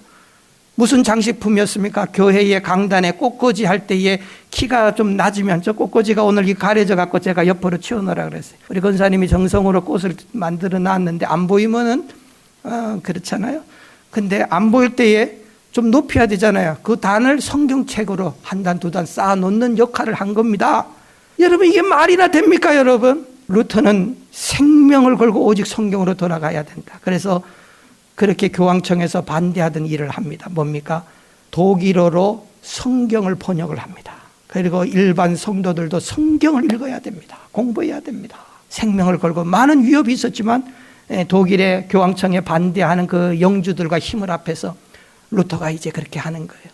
무슨 장식품이었습니까? 교회의 강단에 꽃꽂이 할 때에 키가 좀 낮으면 저 꽃꽂이가 오늘 이 가려져 갖고 제가 옆으로 치워놓으라 그랬어요. 우리 권사님이 정성으로 꽃을 만들어 놨는데 안 보이면은 그렇잖아요. 근데 안 보일 때에 좀 높여야 되잖아요. 그 단을 성경책으로 한 단, 두 단 쌓아 놓는 역할을 한 겁니다. 여러분 이게 말이나 됩니까 여러분? 루터는 생명을 걸고 오직 성경으로 돌아가야 된다. 그래서 그렇게 교황청에서 반대하던 일을 합니다. 뭡니까? 독일어로 성경을 번역을 합니다. 그리고 일반 성도들도 성경을 읽어야 됩니다. 공부해야 됩니다. 생명을 걸고 많은 위협이 있었지만 독일의 교황청에 반대하는 그 영주들과 힘을 합해서 루터가 이제 그렇게 하는 거예요.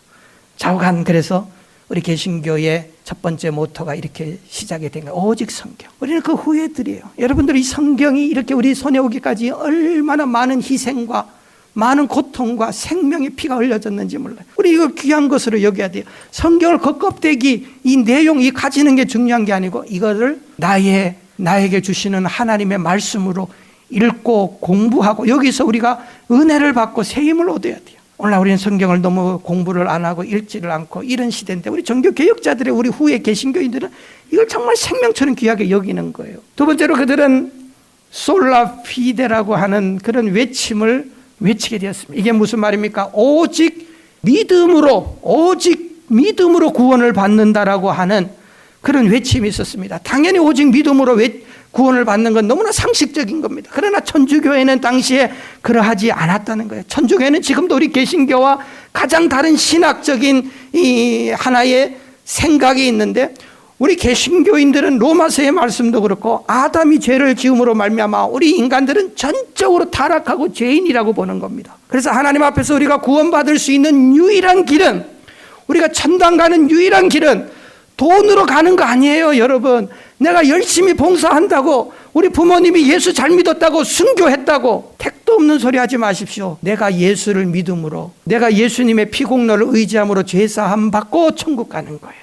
좌우간 그래서 우리 개신교의 첫 번째 모토가 이렇게 시작이 된 거예요. 오직 성경. 우리는 그 후예들이에요. 여러분들 이 성경이 이렇게 우리 손에 오기까지 얼마나 많은 희생과 많은 고통과 생명의 피가 흘려졌는지 몰라요. 우리 이걸 귀한 것으로 여겨야 돼요. 성경을 겉껍데기 이 내용 이 가지는 게 중요한 게 아니고 이거를 나에게 주시는 하나님의 말씀으로 읽고 공부하고 여기서 우리가 은혜를 받고 새 힘을 얻어야 돼요. 오늘날 우리는 성경을 너무 공부를 안 하고 읽지를 않고 이런 시대인데 우리 종교개혁자들의 우리 후에 개신교인들은 이걸 정말 생명처럼 귀하게 여기는 거예요. 두 번째로 그들은 솔라 피데라고 하는 그런 외침을 외치게 되었습니다. 이게 무슨 말입니까? 오직 믿음으로 구원을 받는다라고 하는 그런 외침이 있었습니다. 당연히 오직 믿음으로 구원을 받는 건 너무나 상식적인 겁니다. 그러나 천주교회는 당시에 그러하지 않았다는 거예요. 천주교회는 지금도 우리 개신교와 가장 다른 신학적인 이 하나의 생각이 있는데 우리 개신교인들은 로마서의 말씀도 그렇고 아담이 죄를 지음으로 말미암아 우리 인간들은 전적으로 타락하고 죄인이라고 보는 겁니다. 그래서 하나님 앞에서 우리가 구원받을 수 있는 유일한 길은 우리가 천당 가는 유일한 길은 돈으로 가는 거 아니에요, 여러분. 내가 열심히 봉사한다고 우리 부모님이 예수 잘 믿었다고 순교했다고 택도 없는 소리 하지 마십시오. 내가 예수를 믿음으로 내가 예수님의 피공로를 의지함으로 죄사함 받고 천국 가는 거예요.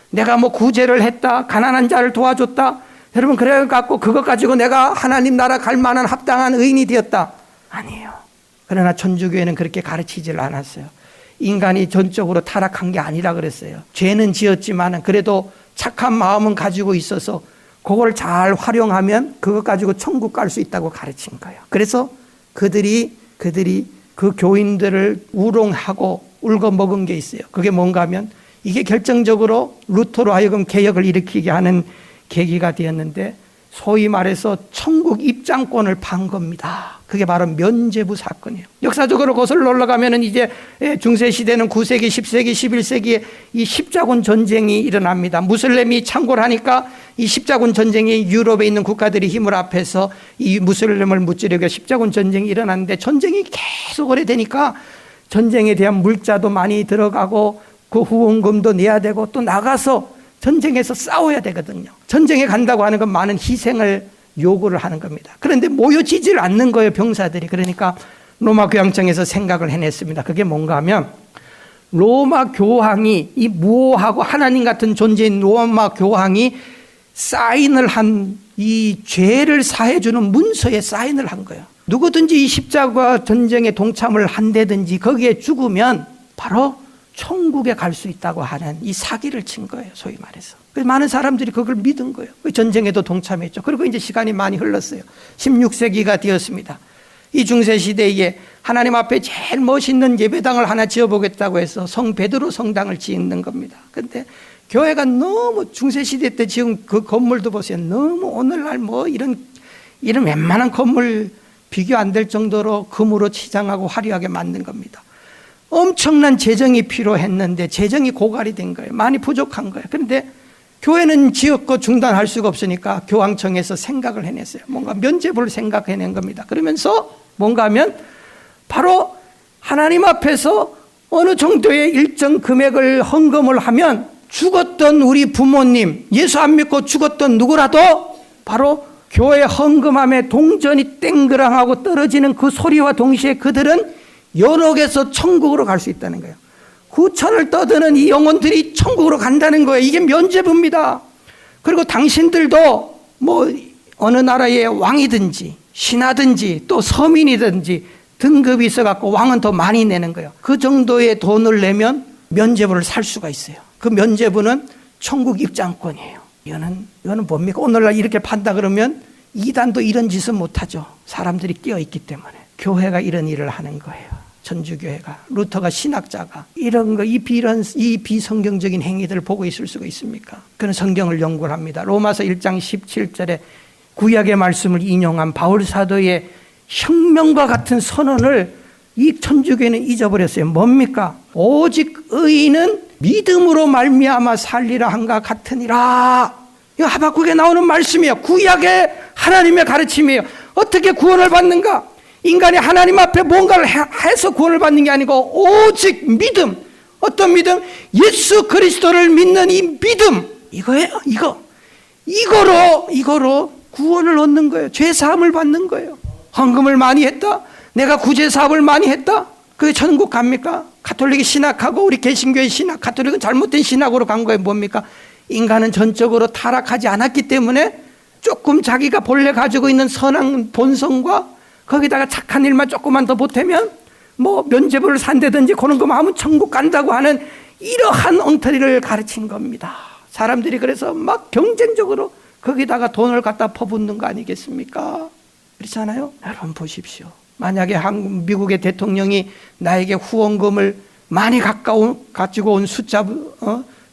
내가 뭐 구제를 했다, 가난한 자를 도와줬다, 여러분 그래갖고 그것 가지고 내가 하나님 나라 갈 만한 합당한 의인이 되었다. 아니에요. 그러나 천주교회는 그렇게 가르치질 않았어요. 인간이 전적으로 타락한 게 아니라 그랬어요. 죄는 지었지만 그래도 착한 마음은 가지고 있어서 그걸 잘 활용하면 그것 가지고 천국 갈 수 있다고 가르친 거예요. 그래서 그들이 그 교인들을 우롱하고 울고 먹은 게 있어요. 그게 뭔가 하면 이게 결정적으로 루터로 하여금 개혁을 일으키게 하는 계기가 되었는데 소위 말해서 천국 입장권을 판 겁니다. 그게 바로 면죄부 사건이에요. 역사적으로 거슬러 올라가면은 이제 중세 시대는 9세기, 10세기, 11세기에 이 십자군 전쟁이 일어납니다. 무슬림이 창궐 하니까 이 십자군 전쟁이 유럽에 있는 국가들이 힘을 합해서 이 무슬림을 무찌르게 십자군 전쟁이 일어났는데 전쟁이 계속 오래되니까 전쟁에 대한 물자도 많이 들어가고 그 후원금도 내야 되고 또 나가서 전쟁에서 싸워야 되거든요. 전쟁에 간다고 하는 건 많은 희생을 요구를 하는 겁니다. 그런데 모여지질 않는 거예요, 병사들이. 그러니까 로마 교황청에서 생각을 해냈습니다. 그게 뭔가 하면 로마 교황이 이 무오하고 하나님 같은 존재인 로마 교황이 사인을 한 이 죄를 사해주는 문서에 사인을 한 거예요. 누구든지 이 십자가 전쟁에 동참을 한다든지 거기에 죽으면 바로 천국에 갈 수 있다고 하는 이 사기를 친 거예요, 소위 말해서. 그래서 많은 사람들이 그걸 믿은 거예요. 전쟁에도 동참했죠. 그리고 이제 시간이 많이 흘렀어요. 16세기가 되었습니다. 이 중세 시대에 하나님 앞에 제일 멋있는 예배당을 하나 지어보겠다고 해서 성 베드로 성당을 짓는 겁니다. 그런데 교회가 너무 중세 시대 때 지은 그 건물도 보세요. 너무 오늘날 뭐 이런 웬만한 건물 비교 안 될 정도로 금으로 치장하고 화려하게 만든 겁니다. 엄청난 재정이 필요했는데 재정이 고갈이 된 거예요. 많이 부족한 거예요. 그런데 교회는 지었고 중단할 수가 없으니까 교황청에서 생각을 해냈어요. 뭔가 면죄부를 생각해낸 겁니다. 그러면서 뭔가 하면 바로 하나님 앞에서 어느 정도의 일정 금액을 헌금을 하면 죽었던 우리 부모님, 예수 안 믿고 죽었던 누구라도 바로 교회 헌금함에 동전이 땡그랑하고 떨어지는 그 소리와 동시에 그들은 연옥에서 천국으로 갈 수 있다는 거예요. 구천을 떠드는 이 영혼들이 천국으로 간다는 거예요. 이게 면죄부입니다. 그리고 당신들도 뭐 어느 나라의 왕이든지 신하든지 또 서민이든지 등급이 있어갖고 왕은 더 많이 내는 거예요. 그 정도의 돈을 내면 면죄부를 살 수가 있어요. 그 면죄부는 천국 입장권이에요. 이거는 뭡니까? 오늘날 이렇게 판다 그러면 이단도 이런 짓은 못하죠. 사람들이 끼어있기 때문에. 교회가 이런 일을 하는 거예요. 천주교회가, 루터가 신학자가 이런 거, 이 비성경적인 행위들을 보고 있을 수가 있습니까? 그는 성경을 연구를 합니다. 로마서 1장 17절에 구약의 말씀을 인용한 바울 사도의 혁명과 같은 선언을 이 천주교회는 잊어버렸어요. 뭡니까? 오직 의인은 믿음으로 말미암아 살리라 한가 같으니라. 이거 하박국에 나오는 말씀이에요. 구약의 하나님의 가르침이에요. 어떻게 구원을 받는가? 인간이 하나님 앞에 뭔가를 해서 구원을 받는 게 아니고 오직 믿음. 어떤 믿음? 예수 그리스도를 믿는 이 믿음. 이거예요. 이거로 구원을 얻는 거예요. 죄 사함을 받는 거예요. 헌금을 많이 했다? 내가 구제 사업을 많이 했다? 그게 천국 갑니까? 가톨릭이 신학하고 우리 개신교의 신학, 가톨릭은 잘못된 신학으로 간 거예요. 뭡니까? 인간은 전적으로 타락하지 않았기 때문에 조금 자기가 본래 가지고 있는 선한 본성과 거기다가 착한 일만 조금만 더 보태면 뭐 면죄부를 산다든지 그런 거만 하면 천국 간다고 하는 이러한 엉터리를 가르친 겁니다. 사람들이 그래서 막 경쟁적으로 거기다가 돈을 갖다 퍼붓는 거 아니겠습니까? 그렇지 않아요? 여러분 보십시오. 만약에 미국의 대통령이 나에게 후원금을 많이 가지고 온 숫자,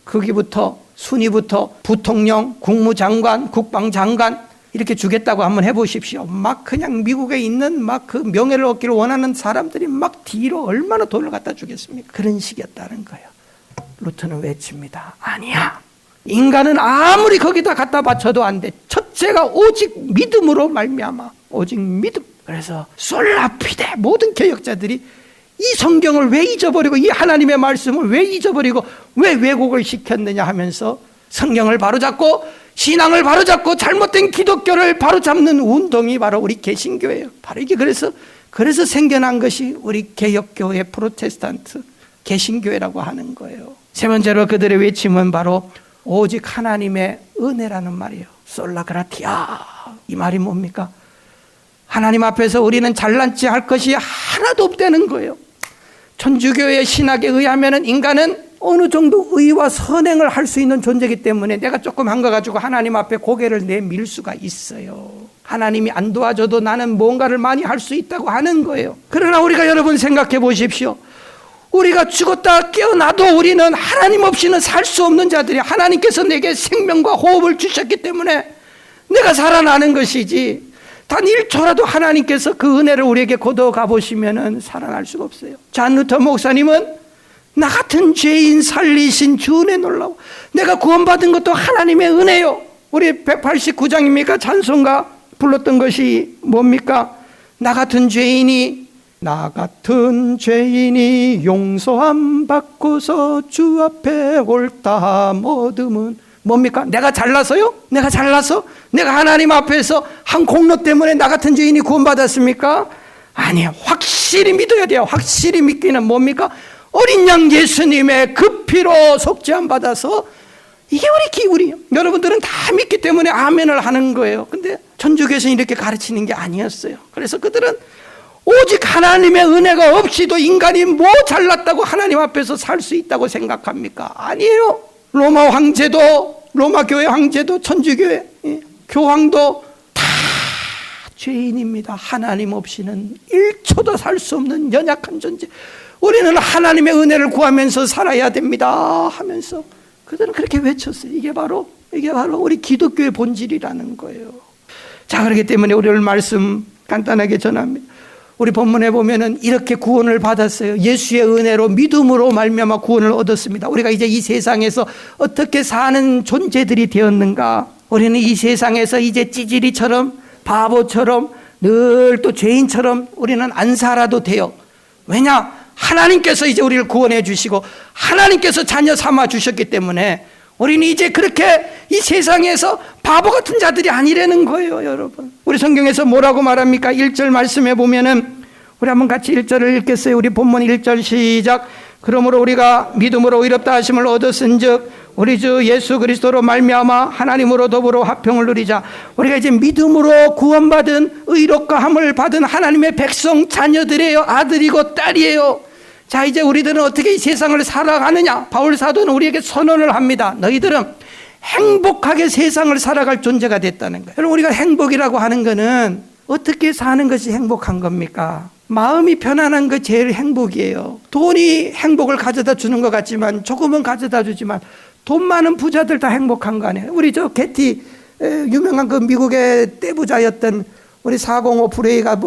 거기부터 순위부터 부통령, 국무장관, 국방장관 이렇게 주겠다고 한번 해보십시오. 막 그냥 미국에 있는 막 그 명예를 얻기를 원하는 사람들이 막 뒤로 얼마나 돈을 갖다 주겠습니까? 그런 식이었다는 거예요. 루터는 외칩니다. 아니야. 인간은 아무리 거기다 갖다 바쳐도 안 돼. 첫째가 오직 믿음으로 말미암아. 오직 믿음. 그래서 솔라피데 모든 개혁자들이 이 성경을 왜 잊어버리고 이 하나님의 말씀을 왜 잊어버리고 왜 왜곡을 시켰느냐 하면서 성경을 바로잡고 신앙을 바로잡고 잘못된 기독교를 바로잡는 운동이 바로 우리 개신교예요. 바로 이게 그래서 생겨난 것이 우리 개혁교회 프로테스탄트 개신교회라고 하는 거예요. 세 번째로 그들의 외침은 바로 오직 하나님의 은혜라는 말이에요. 솔라그라티아. 이 말이 뭡니까? 하나님 앞에서 우리는 잘난 체 할 것이 하나도 없다는 거예요. 천주교의 신학에 의하면 인간은 어느 정도 의와 선행을 할 수 있는 존재이기 때문에 내가 조금 한 거 가지고 하나님 앞에 고개를 내밀 수가 있어요. 하나님이 안 도와줘도 나는 뭔가를 많이 할 수 있다고 하는 거예요. 그러나 우리가 여러분 생각해 보십시오. 우리가 죽었다 깨어나도 우리는 하나님 없이는 살 수 없는 자들이, 하나님께서 내게 생명과 호흡을 주셨기 때문에 내가 살아나는 것이지, 단 1초라도 하나님께서 그 은혜를 우리에게 걷어가 보시면은 살아날 수가 없어요. 잔 루터 목사님은 나 같은 죄인 살리신 주 은혜 놀라워. 내가 구원받은 것도 하나님의 은혜요. 우리 189장입니까? 찬송가 불렀던 것이 뭡니까? 나 같은 죄인이 용서함 받고서 주 앞에 옳다 얻음은 뭡니까? 내가 잘나서요? 내가 잘나서? 내가 하나님 앞에서 한 공로 때문에 나 같은 죄인이 구원받았습니까? 아니에요. 확실히 믿어야 돼요. 확실히 믿기는 뭡니까? 어린 양 예수님의 그 피로 속죄함 받아서, 이게 우리 여러분들은 다 믿기 때문에 아멘을 하는 거예요. 근데 천주교에서는 이렇게 가르치는 게 아니었어요. 그래서 그들은 오직 하나님의 은혜가 없이도 인간이 뭐 잘났다고 하나님 앞에서 살 수 있다고 생각합니까? 아니에요. 로마 황제도, 로마 교회 황제도, 천주교회 교황도 다 죄인입니다. 하나님 없이는 1초도 살 수 없는 연약한 존재. 우리는 하나님의 은혜를 구하면서 살아야 됩니다 하면서 그들은 그렇게 외쳤어요. 이게 바로 우리 기독교의 본질이라는 거예요. 자, 그렇기 때문에 우리 오늘 말씀 간단하게 전합니다. 우리 본문에 보면은 이렇게 구원을 받았어요. 예수의 은혜로 믿음으로 말미암아 구원을 얻었습니다. 우리가 이제 이 세상에서 어떻게 사는 존재들이 되었는가? 우리는 이 세상에서 이제 찌질이처럼, 바보처럼, 늘 또 죄인처럼 우리는 안 살아도 돼요. 왜냐? 하나님께서 이제 우리를 구원해 주시고 하나님께서 자녀 삼아 주셨기 때문에 우리는 이제 그렇게 이 세상에서 바보 같은 자들이 아니라는 거예요, 여러분. 우리 성경에서 뭐라고 말합니까? 1절 말씀해 보면은, 우리 한번 같이 1절을 읽겠어요. 우리 본문 1절 시작. 그러므로 우리가 믿음으로 의롭다 하심을 얻었은즉 우리 주 예수 그리스도로 말미암아 하나님으로 더불어 화평을 누리자. 우리가 이제 믿음으로 구원받은, 의롭가함을 받은 하나님의 백성 자녀들이에요. 아들이고 딸이에요. 자, 이제 우리들은 어떻게 이 세상을 살아가느냐? 바울 사도는 우리에게 선언을 합니다. 너희들은 행복하게 세상을 살아갈 존재가 됐다는 거예요. 여러분, 우리가 행복이라고 하는 거는 어떻게 사는 것이 행복한 겁니까? 마음이 편안한 거 제일 행복이에요. 돈이 행복을 가져다 주는 것 같지만, 조금은 가져다 주지만 돈 많은 부자들 다 행복한 거 아니에요? 우리 저 게티, 유명한 그 미국의 떼부자였던 우리 405 프레이가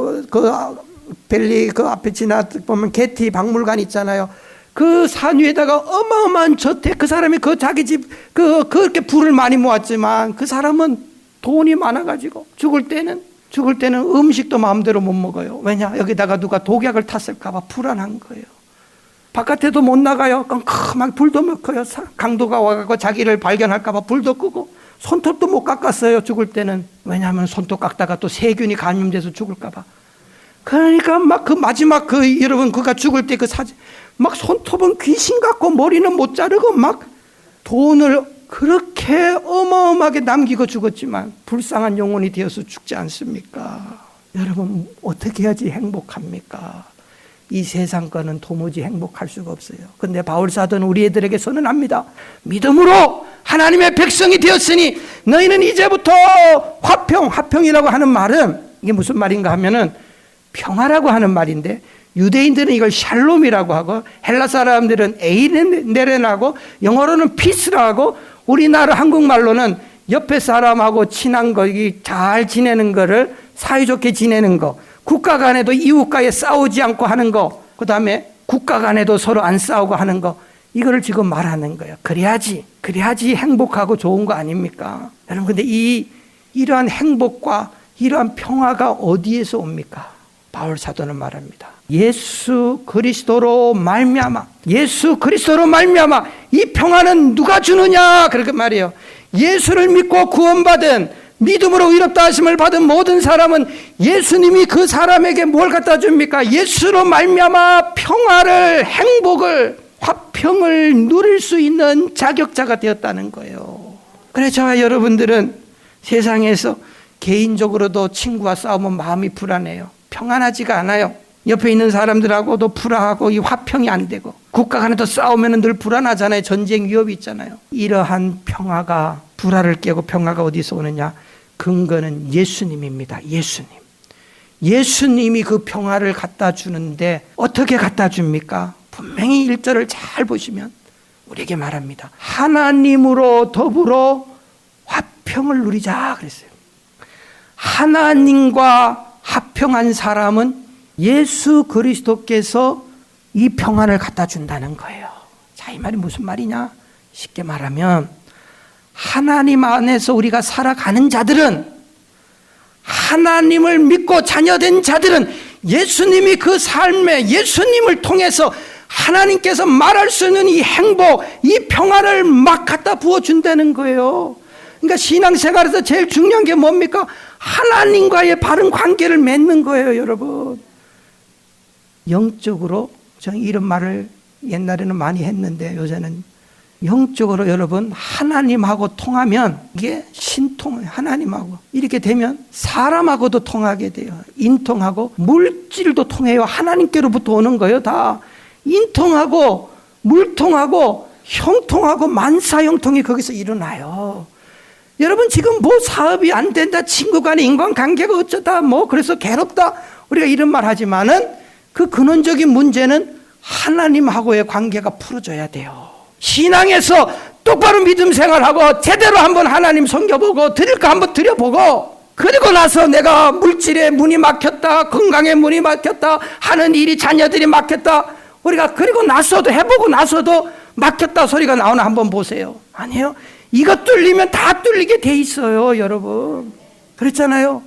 벨리 그 앞에 지나 보면 게티 박물관 있잖아요. 그 산 위에다가 어마어마한 저택, 그 사람이 그 자기 집 그렇게 부를 많이 모았지만 그 사람은 돈이 많아가지고 죽을 때는 음식도 마음대로 못 먹어요. 왜냐? 여기다가 누가 독약을 탔을까봐 불안한 거예요. 바깥에도 못 나가요. 깜깜하게 불도 못 켜요. 강도가 와가지고 자기를 발견할까봐 불도 끄고, 손톱도 못 깎았어요. 죽을 때는. 왜냐하면 손톱 깎다가 또 세균이 감염돼서 죽을까봐. 그러니까 막 그 마지막 여러분 그가 죽을 때 그 사진, 막 손톱은 귀신 같고 머리는 못 자르고 막 돈을 그렇게 어마어마하게 남기고 죽었지만 불쌍한 영혼이 되어서 죽지 않습니까? 여러분, 어떻게 해야지 행복합니까? 이 세상 거는 도무지 행복할 수가 없어요. 근데 바울 사도는 우리 애들에게 선언합니다. 믿음으로 하나님의 백성이 되었으니 너희는 이제부터 화평이라고 하는 말은 이게 무슨 말인가 하면은 평화라고 하는 말인데, 유대인들은 이걸 샬롬이라고 하고 헬라 사람들은 에이네레라고, 영어로는 피스라고, 우리나라 한국말로는 옆에 사람하고 친한 거, 잘 지내는 거를 사이좋게 지내는 거, 국가 간에도 이웃과에 싸우지 않고 하는 거, 그 다음에 국가 간에도 서로 안 싸우고 하는 거, 이거를 지금 말하는 거예요. 그래야지 행복하고 좋은 거 아닙니까? 여러분, 근데 이러한 행복과 이러한 평화가 어디에서 옵니까? 바울 사도는 말합니다. 예수 그리스도로 말미암아 이 평화는 누가 주느냐? 그렇게 말해요. 예수를 믿고 구원받은, 믿음으로 의롭다 하심을 받은 모든 사람은 예수님이 그 사람에게 뭘 갖다 줍니까? 예수로 말미암아 평화를, 행복을, 화평을 누릴 수 있는 자격자가 되었다는 거예요. 그래서 저와 여러분들은 세상에서 개인적으로도 친구와 싸우면 마음이 불안해요. 평안하지가 않아요. 옆에 있는 사람들하고도 불화하고 이 화평이 안 되고 국가 간에도 싸우면 늘 불안하잖아요. 전쟁 위협이 있잖아요. 이러한 평화가 불화를 깨고 평화가 어디서 오느냐? 근거는 예수님입니다. 예수님이 그 평화를 갖다 주는데 어떻게 갖다 줍니까? 분명히 1절을 잘 보시면 우리에게 말합니다. 하나님으로 더불어 화평을 누리자 그랬어요. 하나님과 화평한 사람은 예수 그리스도께서 이 평안을 갖다 준다는 거예요. 자, 이 말이 무슨 말이냐? 쉽게 말하면 하나님 안에서 우리가 살아가는 자들은, 하나님을 믿고 자녀된 자들은 예수님이 그 삶에 예수님을 통해서 하나님께서 말할 수 있는 이 행복, 이 평안을 막 갖다 부어준다는 거예요. 그러니까 신앙생활에서 제일 중요한 게 뭡니까? 하나님과의 바른 관계를 맺는 거예요, 여러분. 영적으로, 저는 이런 말을 옛날에는 많이 했는데 요새는 영적으로 여러분 하나님하고 통하면 이게 신통해요. 하나님하고 이렇게 되면 사람하고도 통하게 돼요. 인통하고 물질도 통해요. 하나님께로부터 오는 거예요. 다 인통하고 물통하고 형통하고 만사형통이 거기서 일어나요. 여러분 지금 뭐 사업이 안 된다, 친구 간의 인간관계가 어쩌다 뭐 그래서 괴롭다, 우리가 이런 말 하지만은 그 근원적인 문제는 하나님하고의 관계가 풀어져야 돼요. 신앙에서 똑바로 믿음 생활하고 제대로 한번 하나님 섬겨보고 드릴 거 한번 드려보고, 그리고 나서 내가 물질에 문이 막혔다, 건강에 문이 막혔다, 하는 일이 자녀들이 막혔다, 우리가 그리고 나서도 해보고 나서도 막혔다 소리가 나오나 한번 보세요. 아니에요. 이거 뚫리면 다 뚫리게 돼 있어요, 여러분. 그렇잖아요.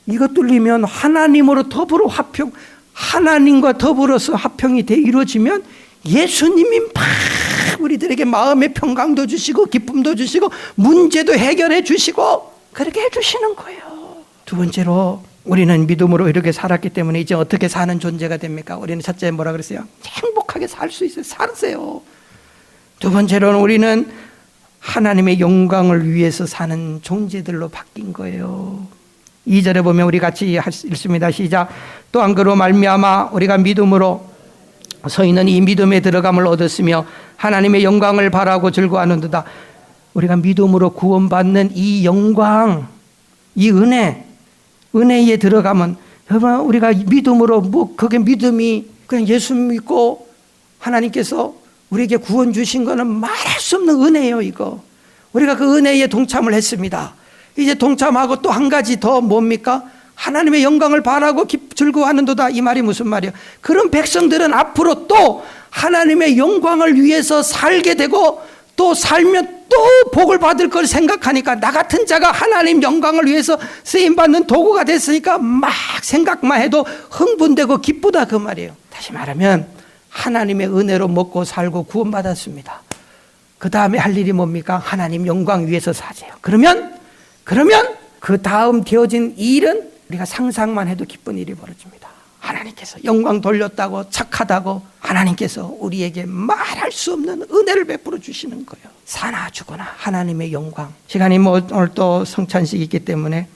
이거 뚫리면 하나님으로 더불어 화평, 하나님과 더불어서 화평이 이루어지면 예수님이 막 우리들에게 마음의 평강도 주시고 기쁨도 주시고 문제도 해결해 주시고 그렇게 해주시는 거예요. 두 번째로 우리는 믿음으로 이렇게 살았기 때문에 이제 어떻게 사는 존재가 됩니까? 우리는 첫째 뭐라 그랬어요? 행복하게 살 수 있어요. 살으세요. 두 번째로는 우리는 하나님의 영광을 위해서 사는 존재들로 바뀐 거예요. 2절에 보면 우리 같이 읽습니다. 시작. 또한 그로 말미암아 우리가 믿음으로 서인은 이 믿음에 들어감을 얻었으며 하나님의 영광을 바라고 즐거워하는도다. 우리가 믿음으로 구원받는 이 영광, 이 은혜에 들어가면, 여러분 우리가 믿음으로 뭐 그게 믿음이 그냥 예수 믿고 하나님께서 우리에게 구원 주신 거는 말할 수 없는 은혜예요. 이거 우리가 그 은혜에 동참을 했습니다. 이제 동참하고 또 한 가지 더 뭡니까? 하나님의 영광을 바라고 즐거워하는도다. 이 말이 무슨 말이에요? 그런 백성들은 앞으로 또 하나님의 영광을 위해서 살게 되고 또 살면 또 복을 받을 걸 생각하니까 나 같은 자가 하나님 영광을 위해서 쓰임받는 도구가 됐으니까 막 생각만 해도 흥분되고 기쁘다 그 말이에요. 다시 말하면 하나님의 은혜로 먹고 살고 구원받았습니다. 그 다음에 할 일이 뭡니까? 하나님 영광 위해서 사세요. 그러면 그 다음 되어진 일은 우리가 상상만 해도 기쁜 일이 벌어집니다. 하나님께서 영광 돌렸다고 착하다고 하나님께서 우리에게 말할 수 없는 은혜를 베풀어 주시는 거예요. 사나 죽거나 하나님의 영광. 시간이 뭐 오늘 또 성찬식이 있기 때문에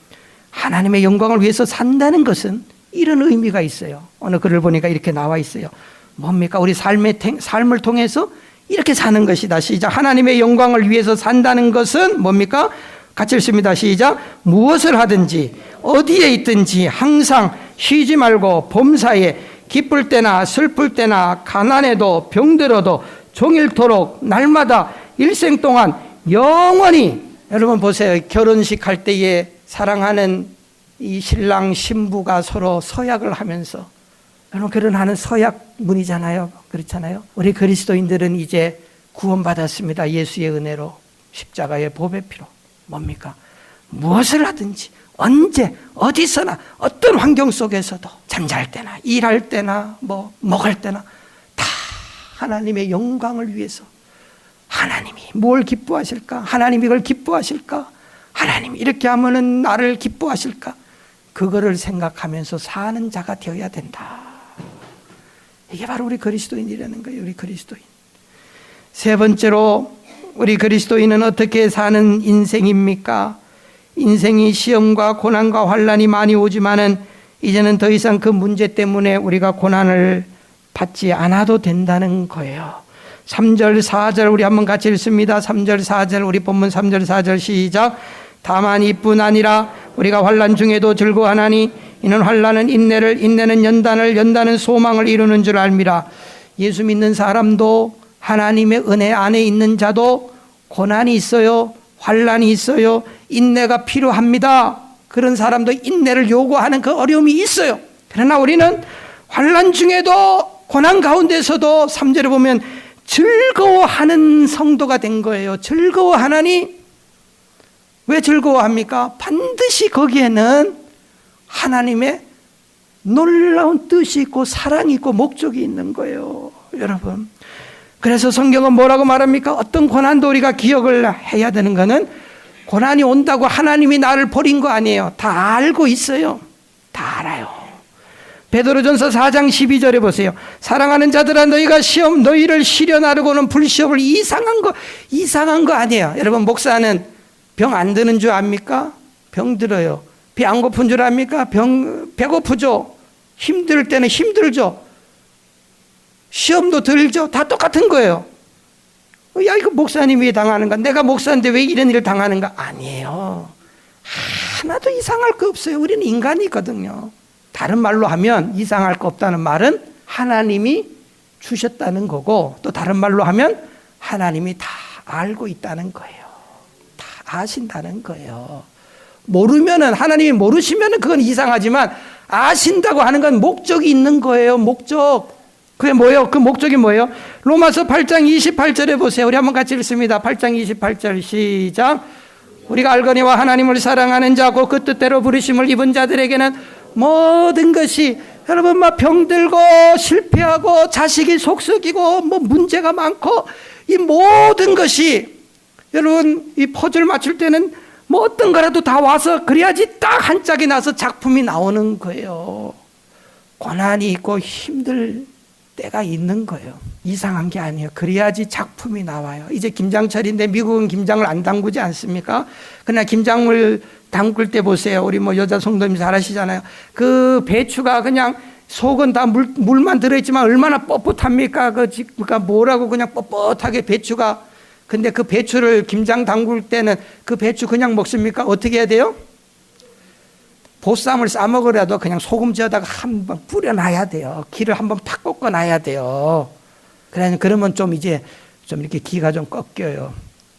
하나님의 영광을 위해서 산다는 것은 이런 의미가 있어요. 어느 글을 보니까 이렇게 나와 있어요. 뭡니까? 우리 삶을 통해서 이렇게 사는 것이다. 시작. 하나님의 영광을 위해서 산다는 것은 뭡니까? 같이 읽습니다. 시작. 무엇을 하든지 어디에 있든지 항상 쉬지 말고 범사에 기쁠 때나 슬플 때나 가난해도 병들어도 종일토록 날마다 일생 동안 영원히. 여러분 보세요. 결혼식 할 때에 사랑하는 이 신랑 신부가 서로 서약을 하면서, 여러분 결혼하는 서약문이잖아요. 그렇잖아요. 우리 그리스도인들은 이제 구원받았습니다. 예수의 은혜로, 십자가의 보배 피로. 뭡니까? 무엇을 하든지 언제 어디서나 어떤 환경 속에서도 잠잘 때나 일할 때나 뭐 먹을 때나 다 하나님의 영광을 위해서, 하나님이 뭘 기뻐하실까? 하나님이 이걸 기뻐하실까? 하나님이 이렇게 하면은 나를 기뻐하실까? 그거를 생각하면서 사는 자가 되어야 된다. 이게 바로 우리 그리스도인이라는 거예요. 우리 그리스도인. 세 번째로 우리 그리스도인은 어떻게 사는 인생입니까? 인생이 시험과 고난과 환난이 많이 오지만은 이제는 더 이상 그 문제 때문에 우리가 고난을 받지 않아도 된다는 거예요. 3절 4절 우리 한번 같이 읽습니다. 3절 4절 우리 본문 3절 4절 시작. 다만 이뿐 아니라 우리가 환난 중에도 즐거워하나니 이는 환난은 인내를, 인내는 연단을, 연단은 소망을 이루는 줄 알미라. 예수 믿는 사람도 하나님의 은혜 안에 있는 자도 고난이 있어요. 환난이 있어요. 인내가 필요합니다. 그런 사람도 인내를 요구하는 그 어려움이 있어요. 그러나 우리는 환난 중에도 고난 가운데서도 3절에 보면 즐거워하는 성도가 된 거예요. 즐거워하나니 왜 즐거워합니까? 반드시 거기에는 하나님의 놀라운 뜻이 있고 사랑이 있고 목적이 있는 거예요. 여러분, 그래서 성경은 뭐라고 말합니까? 어떤 고난도 우리가 기억을 해야 되는 것은 고난이 온다고 하나님이 나를 버린 거 아니에요. 다 알고 있어요. 다 알아요. 베드로전서 4장 12절에 보세요. 사랑하는 자들아 너희가 너희를 시려 나르고는 불시험을 이상한 거 아니에요. 여러분, 목사는 병 안 드는 줄 압니까? 병 들어요. 배 안 고픈 줄 압니까? 배고프죠. 힘들 때는 힘들죠. 시험도 들죠. 다 똑같은 거예요. 야, 이거 목사님이 왜 당하는가? 내가 목사인데 왜 이런 일을 당하는가? 아니에요. 하나도 이상할 거 없어요. 우리는 인간이거든요. 다른 말로 하면 이상할 거 없다는 말은 하나님이 주셨다는 거고, 또 다른 말로 하면 하나님이 다 알고 있다는 거예요. 다 아신다는 거예요. 모르면은, 하나님이 모르시면은 그건 이상하지만 아신다고 하는 건 목적이 있는 거예요. 목적. 그게 뭐예요? 그 목적이 뭐예요? 로마서 8장 28절에 보세요. 우리 한번 같이 읽습니다. 8장 28절 시작. 우리가 알거니와 하나님을 사랑하는 자고 그 뜻대로 부르심을 입은 자들에게는 모든 것이, 여러분, 막 병들고 실패하고 자식이 속썩이고 뭐 문제가 많고 이 모든 것이, 여러분, 이 퍼즐 맞출 때는 뭐 어떤 거라도 다 와서 그래야지 딱 한 짝이 나서 작품이 나오는 거예요. 고난이 있고 힘들 때가 있는 거예요. 이상한 게 아니에요. 그래야지 작품이 나와요. 이제 김장철인데 미국은 김장을 안 담그지 않습니까? 그러나 김장을 담글 때 보세요. 우리 뭐 여자 성도님 잘 아시잖아요. 그 배추가 그냥 속은 다 물만 들어있지만 얼마나 뻣뻣합니까? 그러니까 뭐라고 그냥 뻣뻣하게 배추가. 근데 그 배추를 김장 담글 때는 그 배추 그냥 먹습니까? 어떻게 해야 돼요? 보쌈을 싸먹으라도 그냥 소금 지어다가 한번 뿌려놔야 돼요. 기를 한번 팍 꺾어놔야 돼요. 그러면 좀 이제 좀 이렇게 기가 좀 꺾여요.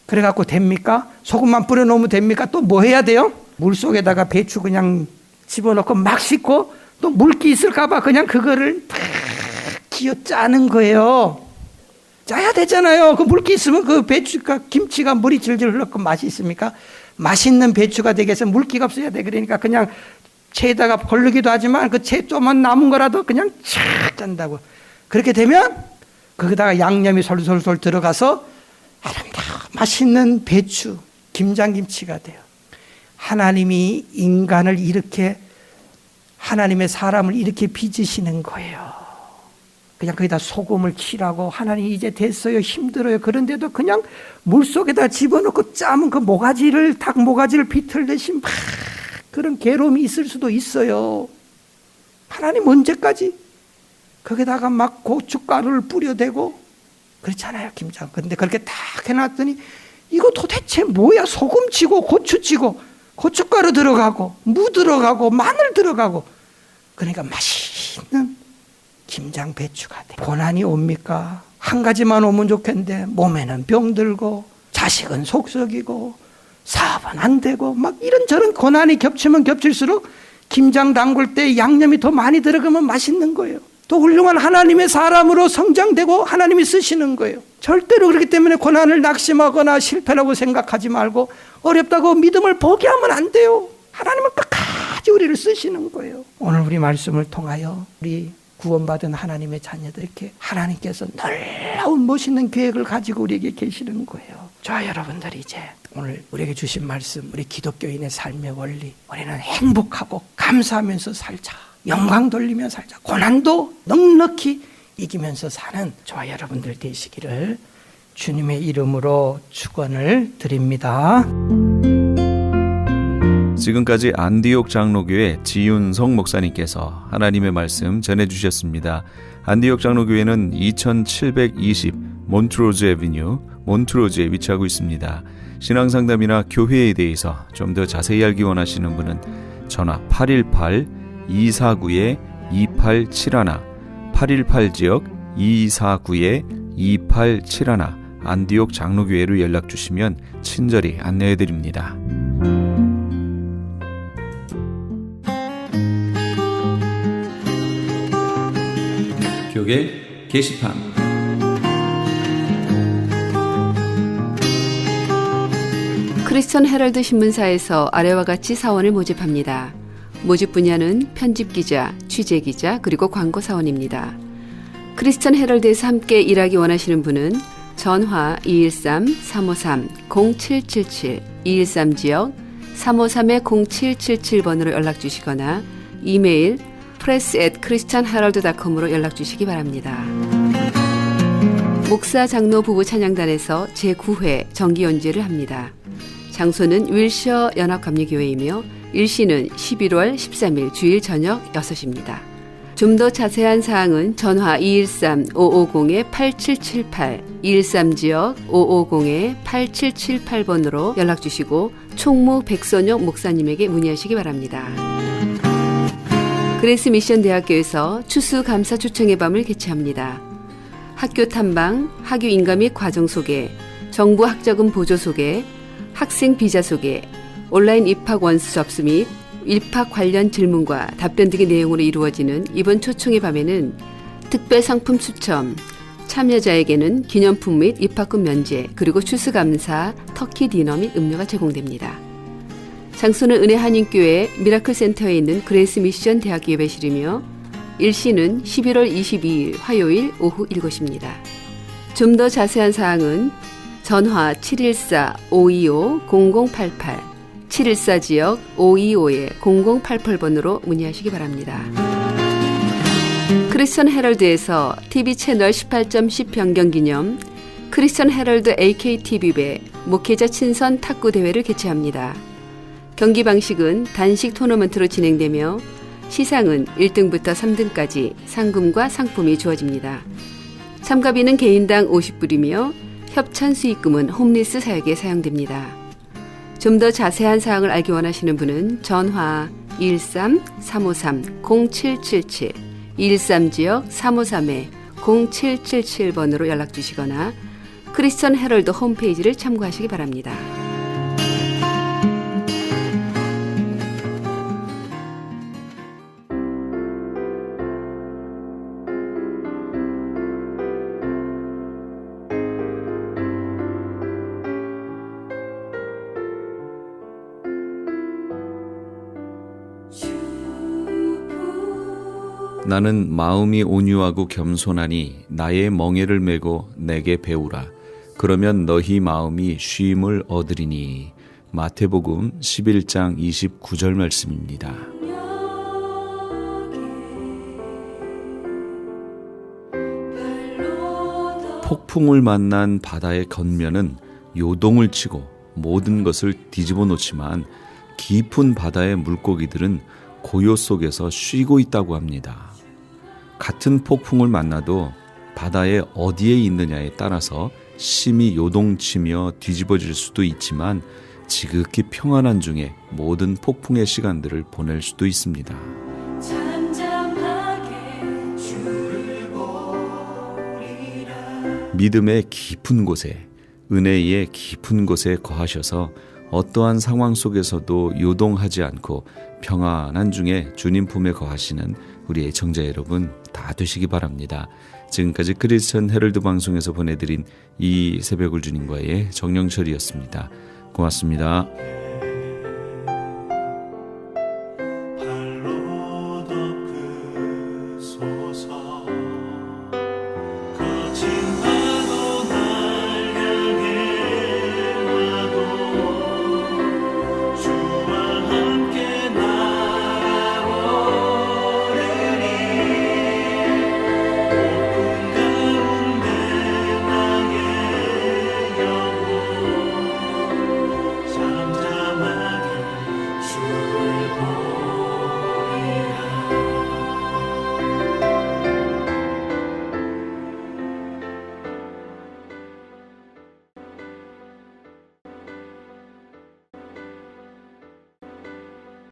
그래갖고 됩니까? 소금만 뿌려놓으면 됩니까? 또 뭐 해야 돼요? 물 속에다가 배추 그냥 집어넣고 막 씻고 또 물기 있을까봐 그냥 그거를 팍 기어 짜는 거예요. 짜야 되잖아요. 그 물기 있으면 그 배추가, 김치가 물이 질질 흘러서 맛이 있습니까? 맛있는 배추가 되기 위해서 물기가 없어야 돼. 그러니까 그냥 체에다가 걸르기도 하지만 그 채 조금만 남은 거라도 그냥 촥 짠다고. 그렇게 되면 거기다가 양념이 솔솔솔 들어가서 아름다운 맛있는 배추, 김장김치가 돼요. 하나님이 인간을 이렇게, 하나님의 사람을 이렇게 빚으시는 거예요. 그냥 거기다 소금을 칠하고 하나님 이제 됐어요, 힘들어요. 그런데도 그냥 물속에다 집어넣고 짜면 그 모가지를, 닭 모가지를 비틀듯이 막 그런 괴로움이 있을 수도 있어요. 하나님 언제까지 거기다가 막 고춧가루를 뿌려대고 그렇잖아요, 김장. 그런데 그렇게 딱 해놨더니 이거 도대체 뭐야? 소금 치고 고추 치고 고춧가루 들어가고 무 들어가고 마늘 들어가고, 그러니까 맛있는 김장 배추가 돼. 고난이 옵니까? 한 가지만 오면 좋겠는데 몸에는 병들고 자식은 속썩이고 사업은 안 되고 막 이런저런 고난이 겹치면 겹칠수록 김장 담글 때 양념이 더 많이 들어가면 맛있는 거예요. 또 훌륭한 하나님의 사람으로 성장되고 하나님이 쓰시는 거예요. 절대로 그렇기 때문에 고난을 낙심하거나 실패라고 생각하지 말고 어렵다고 믿음을 포기하면 안 돼요. 하나님은 끝까지 우리를 쓰시는 거예요. 오늘 우리 말씀을 통하여 우리 구원받은 하나님의 자녀들에게 하나님께서 놀라운 멋있는 계획을 가지고 우리에게 계시는 거예요. 자, 여러분들이 이제 오늘 우리에게 주신 말씀, 우리 기독교인의 삶의 원리, 우리는 행복하고 감사하면서 살자, 영광 돌리며 살자, 고난도 넉넉히 이기면서 사는 저와 여러분들 되시기를 주님의 이름으로 축원을 드립니다. 지금까지 안디옥 장로교회 지윤성 목사님께서 하나님의 말씀 전해주셨습니다. 안디옥 장로교회는 2720 몬트로즈 애비뉴 몬트로즈에 위치하고 있습니다. 신앙상담이나 교회에 대해서 좀 더 자세히 알기 원하시는 분은 전화 818-249-2871 818 지역 249-2871 안디옥 장로교회로 연락 주시면 친절히 안내해 드립니다. 교계 게시판 크리스천 헤럴드 신문사에서 아래와 같이 사원을 모집합니다. 모집 분야는 편집기자, 취재기자, 그리고 광고사원입니다. 크리스천 헤럴드에서 함께 일하기 원하시는 분은 전화 213-353-0777 213지역 353-0777번으로 연락주시거나 이메일 press@christianherald.com으로 연락주시기 바랍니다. 목사 장로 부부 찬양단에서 제9회 정기연주를 합니다. 장소는 윌셔 연합감리교회이며 일시는 11월 13일 주일 저녁 6시입니다. 좀 더 자세한 사항은 전화 213-550-8778 213지역 550-8778번으로 연락주시고 총무 백선영 목사님에게 문의하시기 바랍니다. 그레이스 미션 대학교에서 추수감사 초청의 밤을 개최합니다. 학교 탐방, 학교 인가 및 과정 소개, 정부 학자금 보조 소개, 학생 비자 소개, 온라인 입학 원서 접수 및 입학 관련 질문과 답변 등의 내용으로 이루어지는 이번 초청의 밤에는 특별 상품 추첨, 참여자에게는 기념품 및 입학금 면제, 그리고 추수감사, 터키 디너 및 음료가 제공됩니다. 장소는 은혜 한인교회 미라클 센터에 있는 그레이스 미션 대학 예배실이며 일시는 11월 22일 화요일 오후 7시입니다. 좀 더 자세한 사항은 전화 714-525-0088 714지역 525-0088번으로 문의하시기 바랍니다. 크리스천 헤럴드에서 TV 채널 18.10 변경 기념 크리스천 헤럴드 AKTV배 목회자 친선 탁구 대회를 개최합니다. 경기 방식은 단식 토너먼트로 진행되며 시상은 1등부터 3등까지 상금과 상품이 주어집니다. 참가비는 개인당 50불이며 협찬 수익금은 홈리스 사역에 사용됩니다. 좀 더 자세한 사항을 알기 원하시는 분은 전화 213-353-0777 213지역 353-0777번으로 연락주시거나 크리스천 헤럴드 홈페이지를 참고하시기 바랍니다. 나는 마음이 온유하고 겸손하니 나의 멍에를 메고 내게 배우라. 그러면 너희 마음이 쉼을 얻으리니. 마태복음 11장 29절 말씀입니다. 폭풍을 만난 바다의 겉면은 요동을 치고 모든 것을 뒤집어 놓지만 깊은 바다의 물고기들은 고요 속에서 쉬고 있다고 합니다. 같은 폭풍을 만나도 바다의 어디에 있느냐에 따라서 심히 요동치며 뒤집어질 수도 있지만 지극히 평안한 중에 모든 폭풍의 시간들을 보낼 수도 있습니다. 믿음의 깊은 곳에, 은혜의 깊은 곳에 거하셔서 어떠한 상황 속에서도 요동하지 않고 평안한 중에 주님 품에 거하시는 우리 애청자 여러분 다 되시기 바랍니다. 지금까지 크리스천 헤럴드 방송에서 보내드린 이 새벽을 주님과의 정영철이었습니다. 고맙습니다.